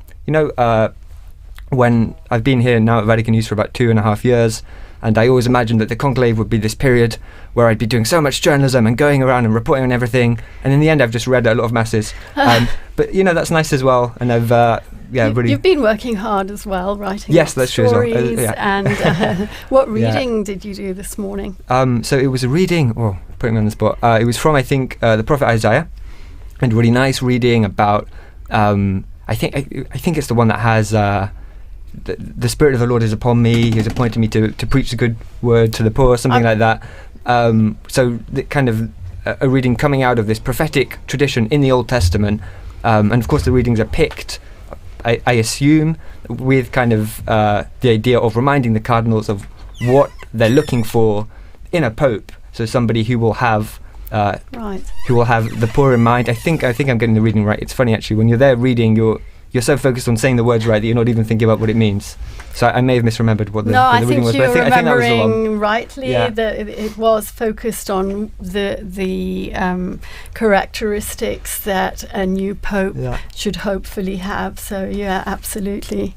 when I've been here now at Vatican News for about 2.5 years, and I always imagined that the conclave would be this period where I'd be doing so much journalism and going around and reporting on everything, and in the end I've just read a lot of masses. But that's nice as well, and I've really... You've been working hard as well, writing that's true as well. And what reading did you do this morning? So it was a reading, putting me on the spot, it was from, I think, the prophet Isaiah, and really nice reading about, I think it's the one that has... The Spirit of the Lord is upon me. He has appointed me to preach the good word to the poor, something like that. So the kind of a reading coming out of this prophetic tradition in the Old Testament. And of course the readings are picked, I assume, with kind of the idea of reminding the cardinals of what they're looking for in a pope. So somebody who will have who will have the poor in mind. I think I'm getting the reading right. It's funny actually, when you're there reading, you're so focused on saying the words right that you're not even thinking about what it means. So I may have misremembered what the reading was. No, I think you're remembering rightly that it was focused on the characteristics that a new pope should hopefully have. So yeah, absolutely.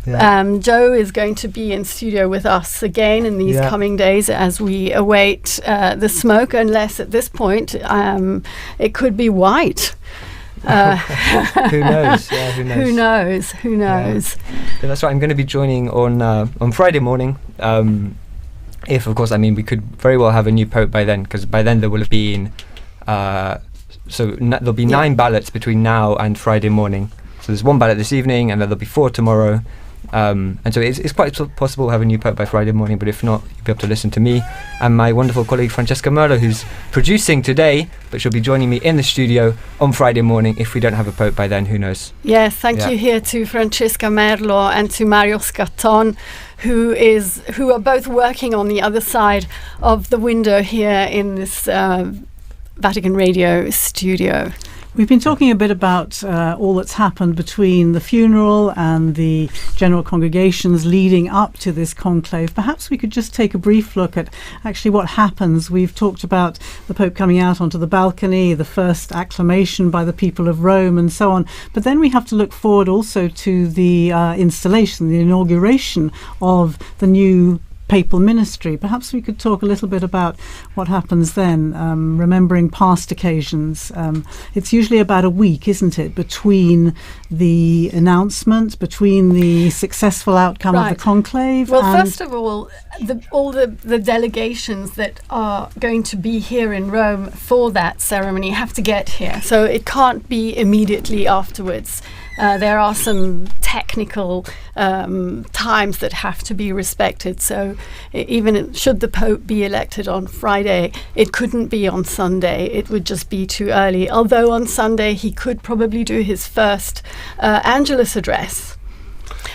Yeah. Joe is going to be in studio with us again in these coming days as we await the smoke, unless at this point it could be white. Who knows? Yeah, who knows? Yeah, that's right. I'm going to be joining on Friday morning. If, of course, we could very well have a new pope by then, because by then there will have been There'll be 9 ballots between now and Friday morning. So there's 1 ballot this evening, and then there'll be 4 tomorrow. And so it's quite possible to have a new Pope by Friday morning, but if not, you'll be able to listen to me and my wonderful colleague Francesca Merlo, who's producing today, but she'll be joining me in the studio on Friday morning. If we don't have a Pope by then, who knows? Yes, thank you here to Francesca Merlo and to Mario Scatton, who are both working on the other side of the window here in this Vatican Radio studio. We've been talking a bit about all that's happened between the funeral and the general congregations leading up to this conclave. Perhaps we could just take a brief look at actually what happens. We've talked about the Pope coming out onto the balcony, the first acclamation by the people of Rome and so on. But then we have to look forward also to the installation, the inauguration of the new papal ministry. Perhaps we could talk a little bit about what happens then, remembering past occasions. It's usually about a week, isn't it, between the announcement, between the successful outcome of the conclave. Well, first of all the delegations that are going to be here in Rome for that ceremony have to get here, so it can't be immediately afterwards. There are some technical times that have to be respected. So even should the Pope be elected on Friday, it couldn't be on Sunday. It would just be too early. Although on Sunday he could probably do his first Angelus address.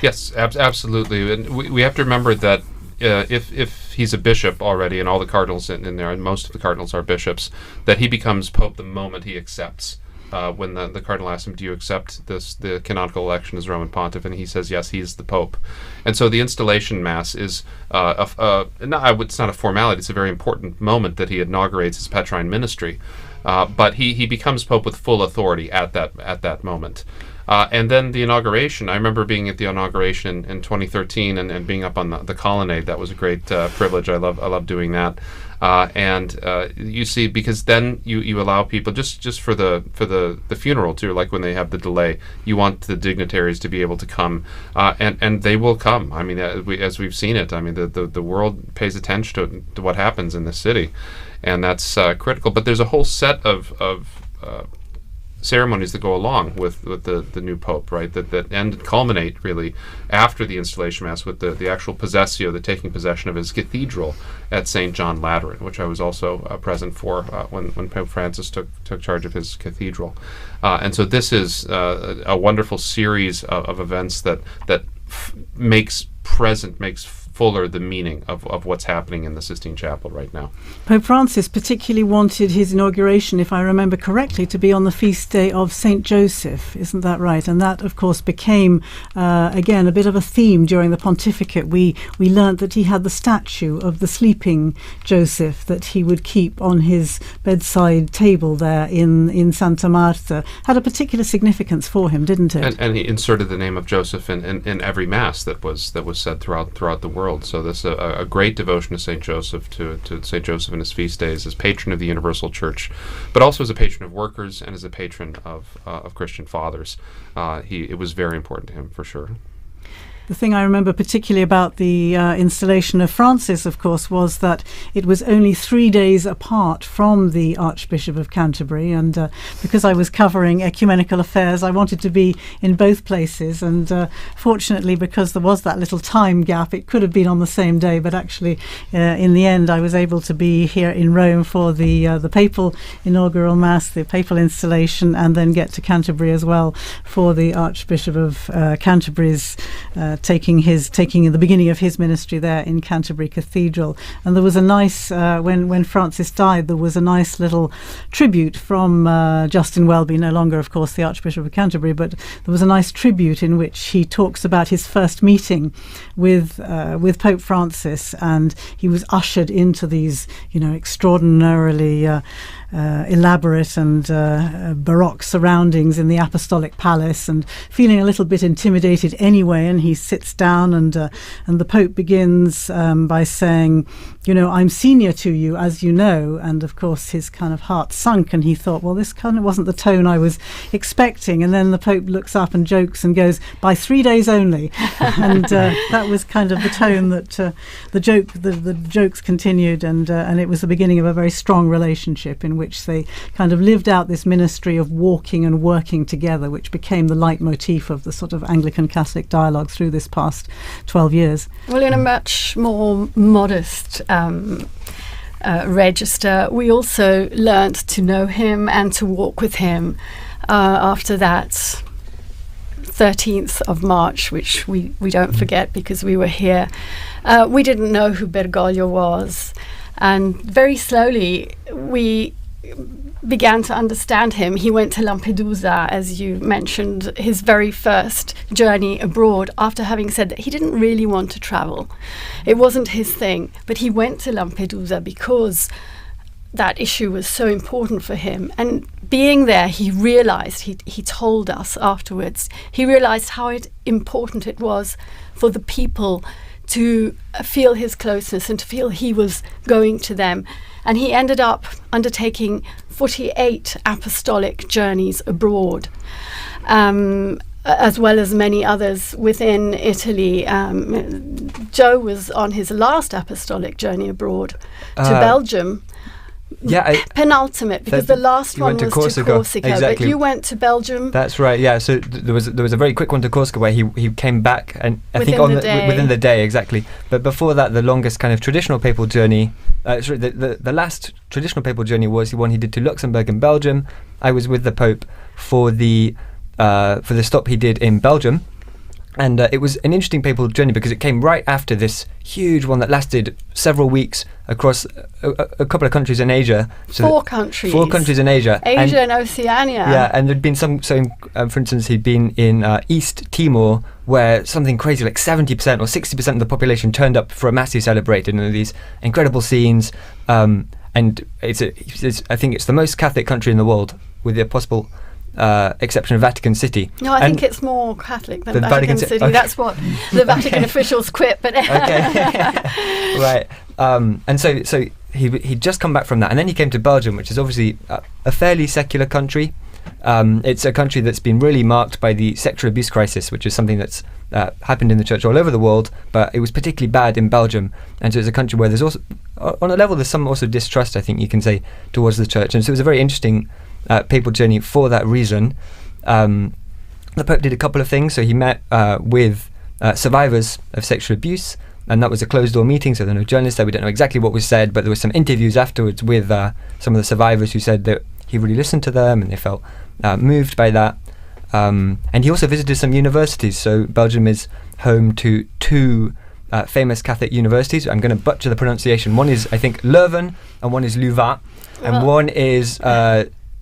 Yes, absolutely. And we have to remember that if he's a bishop already, and all the cardinals in there, and most of the cardinals are bishops, that he becomes Pope the moment he accepts. When the cardinal asks him, do you accept the canonical election as Roman pontiff? And he says, yes, he's the Pope. And so the installation mass is, it's not a formality, it's a very important moment that he inaugurates his Petrine ministry. But he becomes Pope with full authority at that moment. And then the inauguration, I remember being at the inauguration in 2013 and being up on the colonnade. That was a great privilege. I love doing that. You see, because then you allow people just for the funeral too, like when they have the delay, you want the dignitaries to be able to come, and they will come. I mean, as we've seen it, I mean, the world pays attention to what happens in the city, and that's critical. But there's a whole set of ceremonies that go along with the new pope, right? That end culminate really after the installation mass with the actual possessio, the taking possession of his cathedral at St. John Lateran, which I was also present for when Pope Francis took charge of his cathedral. And so this is a wonderful series of events that makes fuller the meaning of what's happening in the Sistine Chapel right now. Pope Francis particularly wanted his inauguration, if I remember correctly, to be on the feast day of St. Joseph, isn't that right? And that, of course, became, again, a bit of a theme during the pontificate. We learnt that he had the statue of the sleeping Joseph that he would keep on his bedside table there in Santa Marta. Had a particular significance for him, didn't it? And he inserted the name of Joseph in every mass that was said throughout the world. So this is a great devotion to St. Joseph, to St. Joseph in his feast days, as patron of the Universal Church, but also as a patron of workers and as a patron of Christian fathers. It was very important to him, for sure. The thing I remember particularly about the installation of Francis, of course, was that it was only 3 days apart from the Archbishop of Canterbury, and because I was covering ecumenical affairs, I wanted to be in both places, and fortunately, because there was that little time gap, it could have been on the same day, but actually in the end I was able to be here in Rome for the papal inaugural mass, the papal installation, and then get to Canterbury as well for the Archbishop of Canterbury's taking the beginning of his ministry there in Canterbury Cathedral. And there was a nice when Francis died, there was a nice little tribute from Justin Welby, no longer of course the Archbishop of Canterbury, but there was a nice tribute in which he talks about his first meeting with Pope Francis, and he was ushered into these extraordinarily elaborate and baroque surroundings in the Apostolic Palace, and feeling a little bit intimidated anyway, and he sits down, and the Pope begins by saying, I'm senior to you, as you know. And of course his kind of heart sunk, and he thought, well, this kind of wasn't the tone I was expecting. And then the Pope looks up and jokes and goes, by 3 days only. And that was kind of the tone that the jokes continued, and it was the beginning of a very strong relationship in which they kind of lived out this ministry of walking and working together, which became the leitmotif of the sort of Anglican Catholic dialogue through this past 12 years. Well, in a much more modest register, we also learnt to know him and to walk with him after that 13th of March, which we don't forget because we were here. We didn't know who Bergoglio was, and very slowly we began to understand him. He went to Lampedusa, as you mentioned, his very first journey abroad, after having said that he didn't really want to travel. It wasn't his thing, but he went to Lampedusa because that issue was so important for him. And being there, he realized, he told us afterwards, he realized how important it was for the people to feel his closeness and to feel he was going to them. And he ended up undertaking 48 apostolic journeys abroad, as well as many others within Italy. Joe was on his last apostolic journey abroad to Belgium. Penultimate, because the last one was to Corsica, exactly. But you went to Belgium. That's right. Yeah. So there was a very quick one to Corsica where he came back, and I think within the day, exactly. But before that, the longest kind of traditional papal journey, the last traditional papal journey was the one he did to Luxembourg and Belgium. I was with the Pope for the stop he did in Belgium. And it was an interesting papal journey because it came right after this huge one that lasted several weeks across a couple of countries in Asia. So 4 countries. 4 countries in Asia. Asia and Oceania. Yeah, and there'd been some, so for instance, he'd been in East Timor, where something crazy like 70% or 60% of the population turned up for a mass he celebrated, and these incredible scenes. And I think it's the most Catholic country in the world, with the possible exception of Vatican City. No, I think it's more Catholic than Vatican City. Okay. That's what the Vatican officials quit. But right. And so he'd just come back from that, and then he came to Belgium, which is obviously a fairly secular country. It's a country that's been really marked by the sexual abuse crisis, which is something that's happened in the church all over the world, but it was particularly bad in Belgium. And so it's a country where there's also, on a level, there's some also distrust, I think you can say, towards the church. And so it was a very interesting papal journey for that reason. The Pope did a couple of things. So he met with survivors of sexual abuse, and that was a closed-door meeting, so there were no journalists there. We don't know exactly what was said, but there were some interviews afterwards with some of the survivors who said that he really listened to them and they felt moved by that. And he also visited some universities. So Belgium is home to 2 famous Catholic universities. I'm going to butcher the pronunciation. One is, I think, Leuven, and one is Louvain. And one is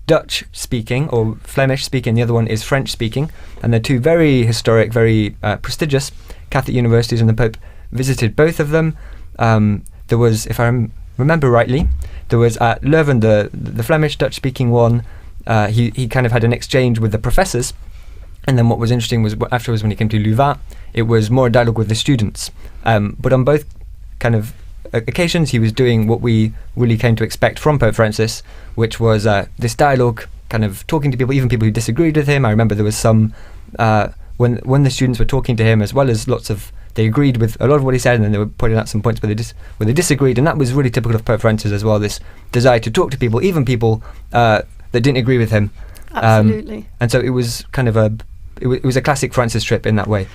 Dutch-speaking or Flemish-speaking, the other one is French-speaking. And they're 2 very historic, very prestigious Catholic universities, and the Pope visited both of them. There was, if I remember rightly, there was at Leuven, the Flemish Dutch-speaking one. He kind of had an exchange with the professors, and then what was interesting was afterwards when he came to Louvain, it was more a dialogue with the students. But on both kind of occasions, he was doing what we really came to expect from Pope Francis, which was this dialogue, kind of talking to people, even people who disagreed with him. I remember there was some when the students were talking to him, as well as they agreed with a lot of what he said, and then they were pointing out some points where they disagreed, and that was really typical of Pope Francis as well, this desire to talk to people, even people that didn't agree with him. Absolutely. And so it was kind of it was a classic Francis trip in that way.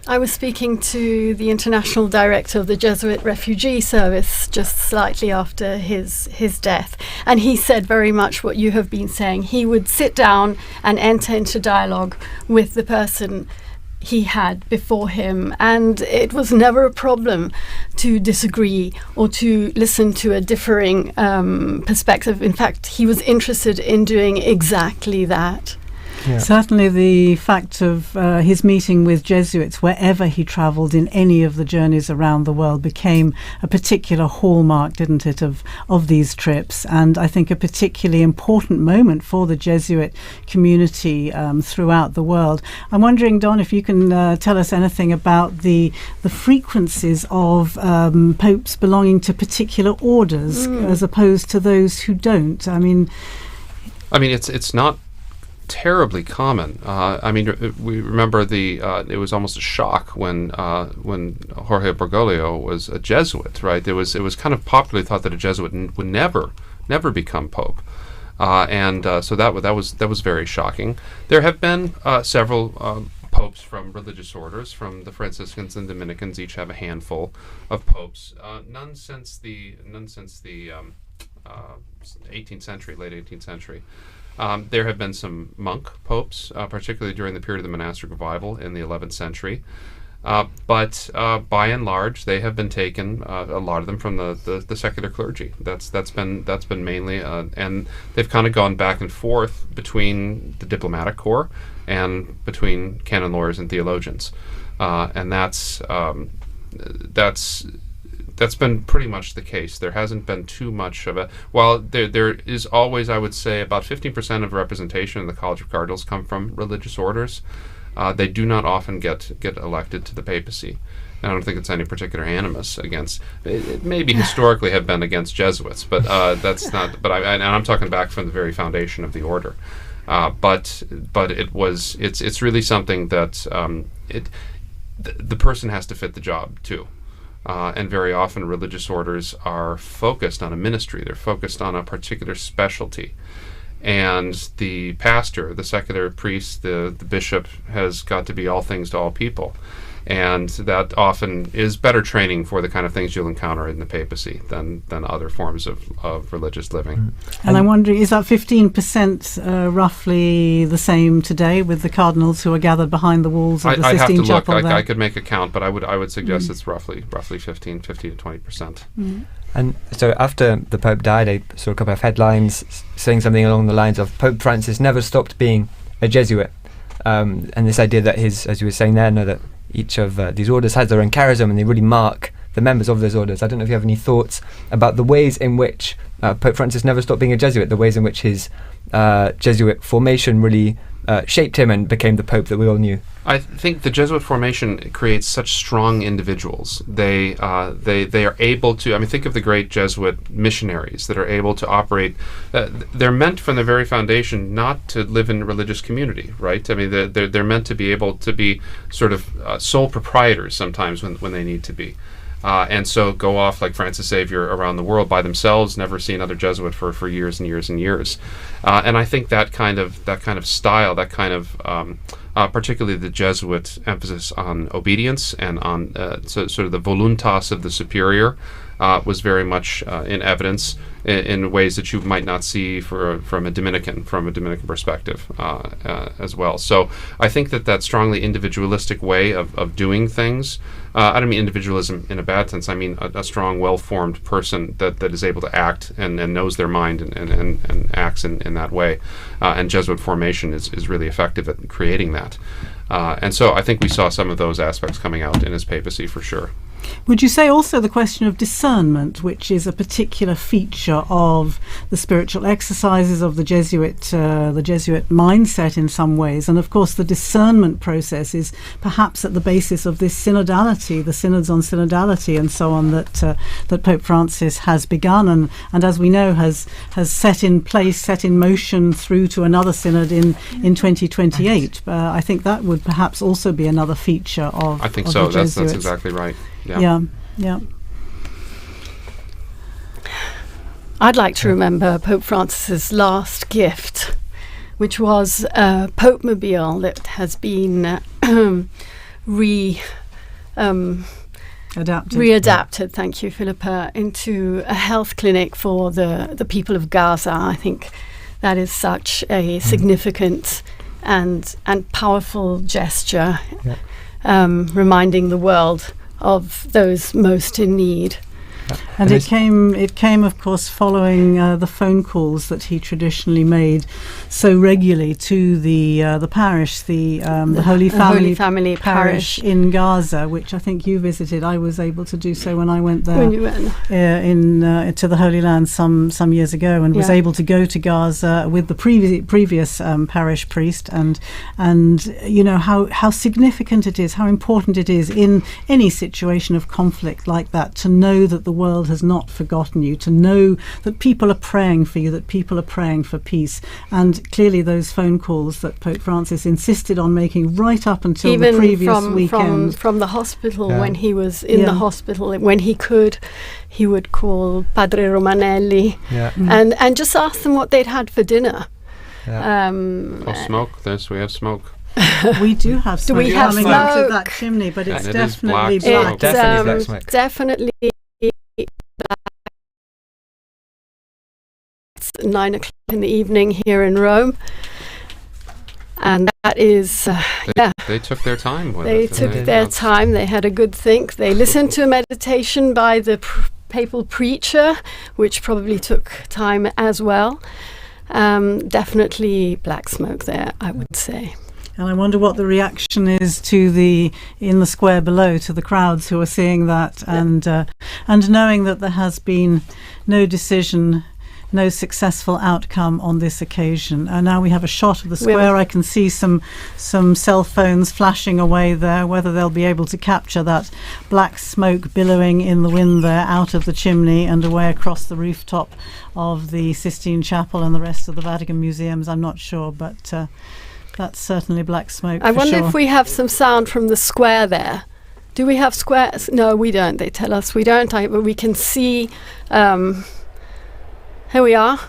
I was speaking to the international director of the Jesuit Refugee Service just slightly after his death, and he said very much what you have been saying. He would sit down and enter into dialogue with the person he had before him, and it was never a problem to disagree or to listen to a differing perspective. In fact, he was interested in doing exactly that. Certainly the fact of his meeting with Jesuits wherever he travelled in any of the journeys around the world became a particular hallmark, didn't it, of these trips, and I think a particularly important moment for the Jesuit community throughout the world. I'm wondering, Don, if you can tell us anything about the frequencies of popes belonging to particular orders as opposed to those who don't. I mean, it's not terribly common. We remember it was almost a shock when Jorge Bergoglio was a Jesuit, right? It was kind of popularly thought that a Jesuit would never become pope, so that was very shocking. There have been several popes from religious orders. From the Franciscans and Dominicans, each have a handful of popes. None since the 18th century, late 18th century. There have been some monk popes, particularly during the period of the monastic revival in the 11th century. But by and large, they have been taken, a lot of them, from the secular clergy. That's been mainly, and they've kind of gone back and forth between the diplomatic corps and between canon lawyers and theologians, and that's been pretty much the case. There hasn't been too much of a... While there is always, I would say, about 15% of representation in the College of Cardinals come from religious orders. They do not often get elected to the papacy. And I don't think it's any particular animus against... It maybe historically have been against Jesuits, but that's not... But I'm talking back from the very foundation of the order. But it's really something that the person has to fit the job too. And very often religious orders are focused on a ministry. They're focused on a particular specialty. And the pastor, the secular priest, the bishop has got to be all things to all people. And that often is better training for the kind of things you'll encounter in the papacy than other forms of religious living. And I'm wondering, is that 15% roughly the same today with the cardinals who are gathered behind the walls of the Sistine Chapel? I could make a count, but I would suggest it's roughly 15 to 20%. And so after the Pope died, I saw a couple of headlines saying something along the lines of Pope Francis never stopped being a Jesuit. And this idea that as you were saying there, that each of these orders has their own charism and they really mark the members of those orders. I don't know if you have any thoughts about the ways in which Pope Francis never stopped being a Jesuit, the ways in which his Jesuit formation really shaped him and became the Pope that we all knew. I think the Jesuit formation creates such strong individuals. They are able to. Think of the great Jesuit missionaries that are able to operate. They're meant from the very foundation not to live in a religious community, right? They're meant to be able to be sort of sole proprietors sometimes when they need to be. And so go off like Francis Xavier around the world by themselves, never see another Jesuit for years and years and years. And I think that kind of style, that kind of particularly the Jesuit emphasis on obedience and on sort of the voluntas of the superior was very much in evidence in ways that you might not see from a Dominican perspective as well. So I think that strongly individualistic way of doing things. I don't mean individualism in a bad sense. I mean a strong, well-formed person that is able to act and knows their mind and acts in that way. And Jesuit formation is really effective at creating that. And so I think we saw some of those aspects coming out in his papacy for sure. Would you say also the question of discernment, which is a particular feature of the spiritual exercises of the Jesuit mindset in some ways, and of course the discernment process is perhaps at the basis of this synodality, the synods on synodality and so on that Pope Francis has begun and as we know has set in motion through to another synod in 2028. I think that would perhaps also be another feature of I think of so. the Jesuits. That's exactly right. Yeah. I'd like to remember Pope Francis's last gift, which was a Pope Mobile that has been readapted, thank you, Philippa, into a health clinic for the people of Gaza. I think that is such a significant and powerful gesture, reminding the world of those most in need. And it came, of course, following the phone calls that he traditionally made so regularly to the parish, the Holy Family Parish in Gaza, which I think you visited. I was able to do so when I went there. When you went to the Holy Land some years ago, and was able to go to Gaza with the previous parish priest, and you know how significant it is, how important it is in any situation of conflict like that, to know that the world has not forgotten you, to know that people are praying for you, that people are praying for peace. And clearly those phone calls that Pope Francis insisted on making right up until even the previous weekend. From the hospital, when he was in the hospital, when he could, he would call Padre Romanelli and just ask them what they'd had for dinner. Smoke. We have smoke. We do have smoke. Do we have coming smoke? out of that chimney, but it's definitely black. black. Definitely black smoke. Definitely black. It's 9 o'clock in the evening here in Rome, and that is They took their time with they it. took their time. They had a good think. They listened to a meditation by the papal preacher, which probably took time as well. Definitely black smoke there, I would say. And I wonder what the reaction is in the square below, to the crowds who are seeing that, and knowing that there has been no decision, no successful outcome on this occasion. And now we have a shot of the square. I can see some cell phones flashing away there. Whether they'll be able to capture that black smoke billowing in the wind there out of the chimney and away across the rooftop of the Sistine Chapel and the rest of the Vatican museums, I'm not sure, but that's certainly black smoke. I wonder if we have some sound from the square there. Do we have squares? No, we don't. They tell us we don't. But we can see. Here we are.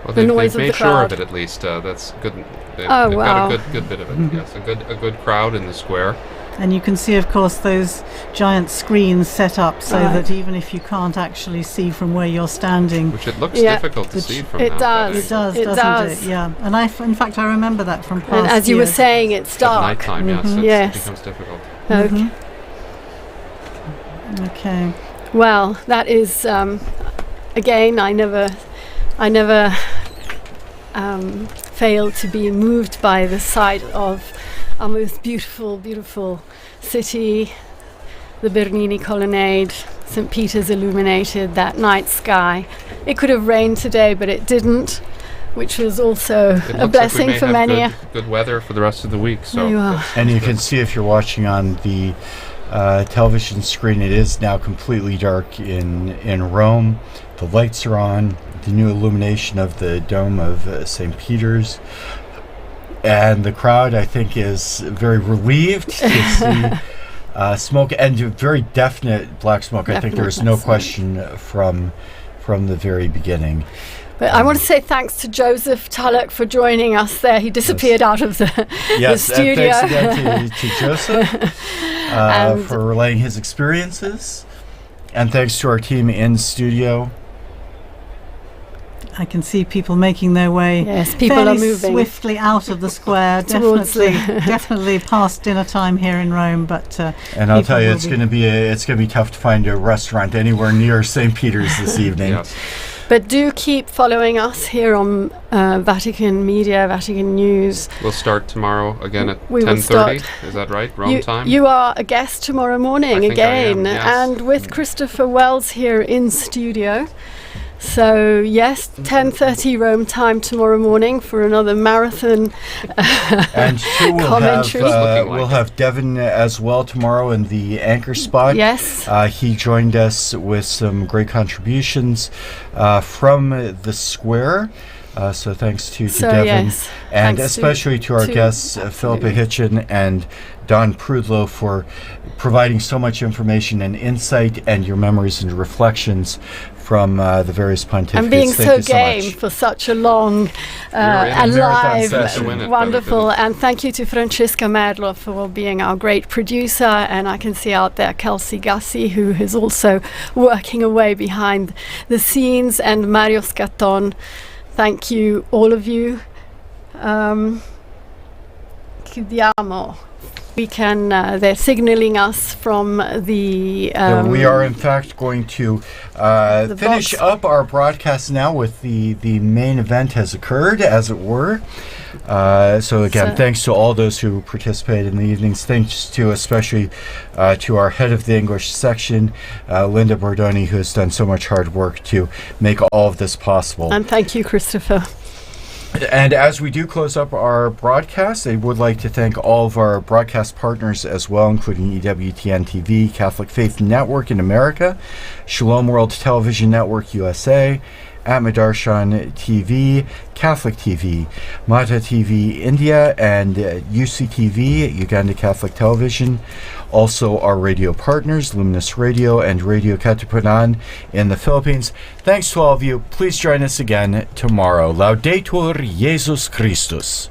Well, the noise they've of made the sure crowd. of it at least. That's good. They've wow. got a good bit of it. Yes, a good crowd in the square. And you can see, of course, those giant screens set up so that even if you can't actually see from where you're standing, which it looks difficult to see from. It that It does, doesn't it? Yeah. And in fact, I remember that from past And as you were saying, it's dark. At nighttime, Yes. it becomes difficult. Okay. Okay. Well, that is again. I never failed to be moved by the sight of our most beautiful city, the Bernini Colonnade, St. Peter's illuminated, that night sky. It could have rained today, but it didn't, which was also a blessing for many. Good weather for the rest of the week. So. There you are. And you can see, if you're watching on the television screen, it is now completely dark in Rome. The lights are on, the new illumination of the dome of St. Peter's. And the crowd, I think, is very relieved to see smoke, and very definite black smoke. I think there is no question from the very beginning. But I want to say thanks to Joseph Tulloch for joining us there. He disappeared out of the studio. Thanks again to Joseph for relaying his experiences. And thanks to our team in studio. I can see people making their way. Yes, people are moving swiftly out of the square. definitely past dinner time here in Rome. But and I'll tell you, it's going to be tough to find a restaurant anywhere near St. Peter's this evening. Yes. But do keep following us here on Vatican Media, Vatican News. We'll start tomorrow again at 10:30. Is that right? Rome time? You are a guest tomorrow morning again, yes. and with Christopher Wells here in studio. So yes, 10:30 Rome time tomorrow morning for another marathon and commentary. We'll have Devin as well tomorrow in the anchor spot. Yes. He joined us with some great contributions from the square. So thanks to Devin. Yes. And thanks especially to our guests, Philippa Hitchin and Don Prudlow, for providing so much information and insight, and your memories and reflections from the various pontificates. And being Thank so you game much. for such a long, alive, wonderful. And thank you to Francesca Merlo for being our great producer. And I can see out there Kelsey Gassi, who is also working away behind the scenes, and Mario Scatton. Thank you, all of you. chiudiamo. We can, they're signaling us from the... we are, in fact, going to finish up our broadcast now with the main event has occurred, as it were. So, again, thanks to all those who participated in the evenings. Thanks to especially to our head of the English section, Linda Bordoni, who has done so much hard work to make all of this possible. And thank you, Christopher. And as we do close up our broadcast, I would like to thank all of our broadcast partners as well, including EWTN TV, Catholic Faith Network in America, Shalom World Television Network USA, Atmadarshan TV, Catholic TV, Mata TV India, and UCTV, Uganda Catholic Television. Also our radio partners, Luminous Radio and Radio Katipunan in the Philippines. Thanks to all of you. Please join us again tomorrow. Laudetur Jesus Christus.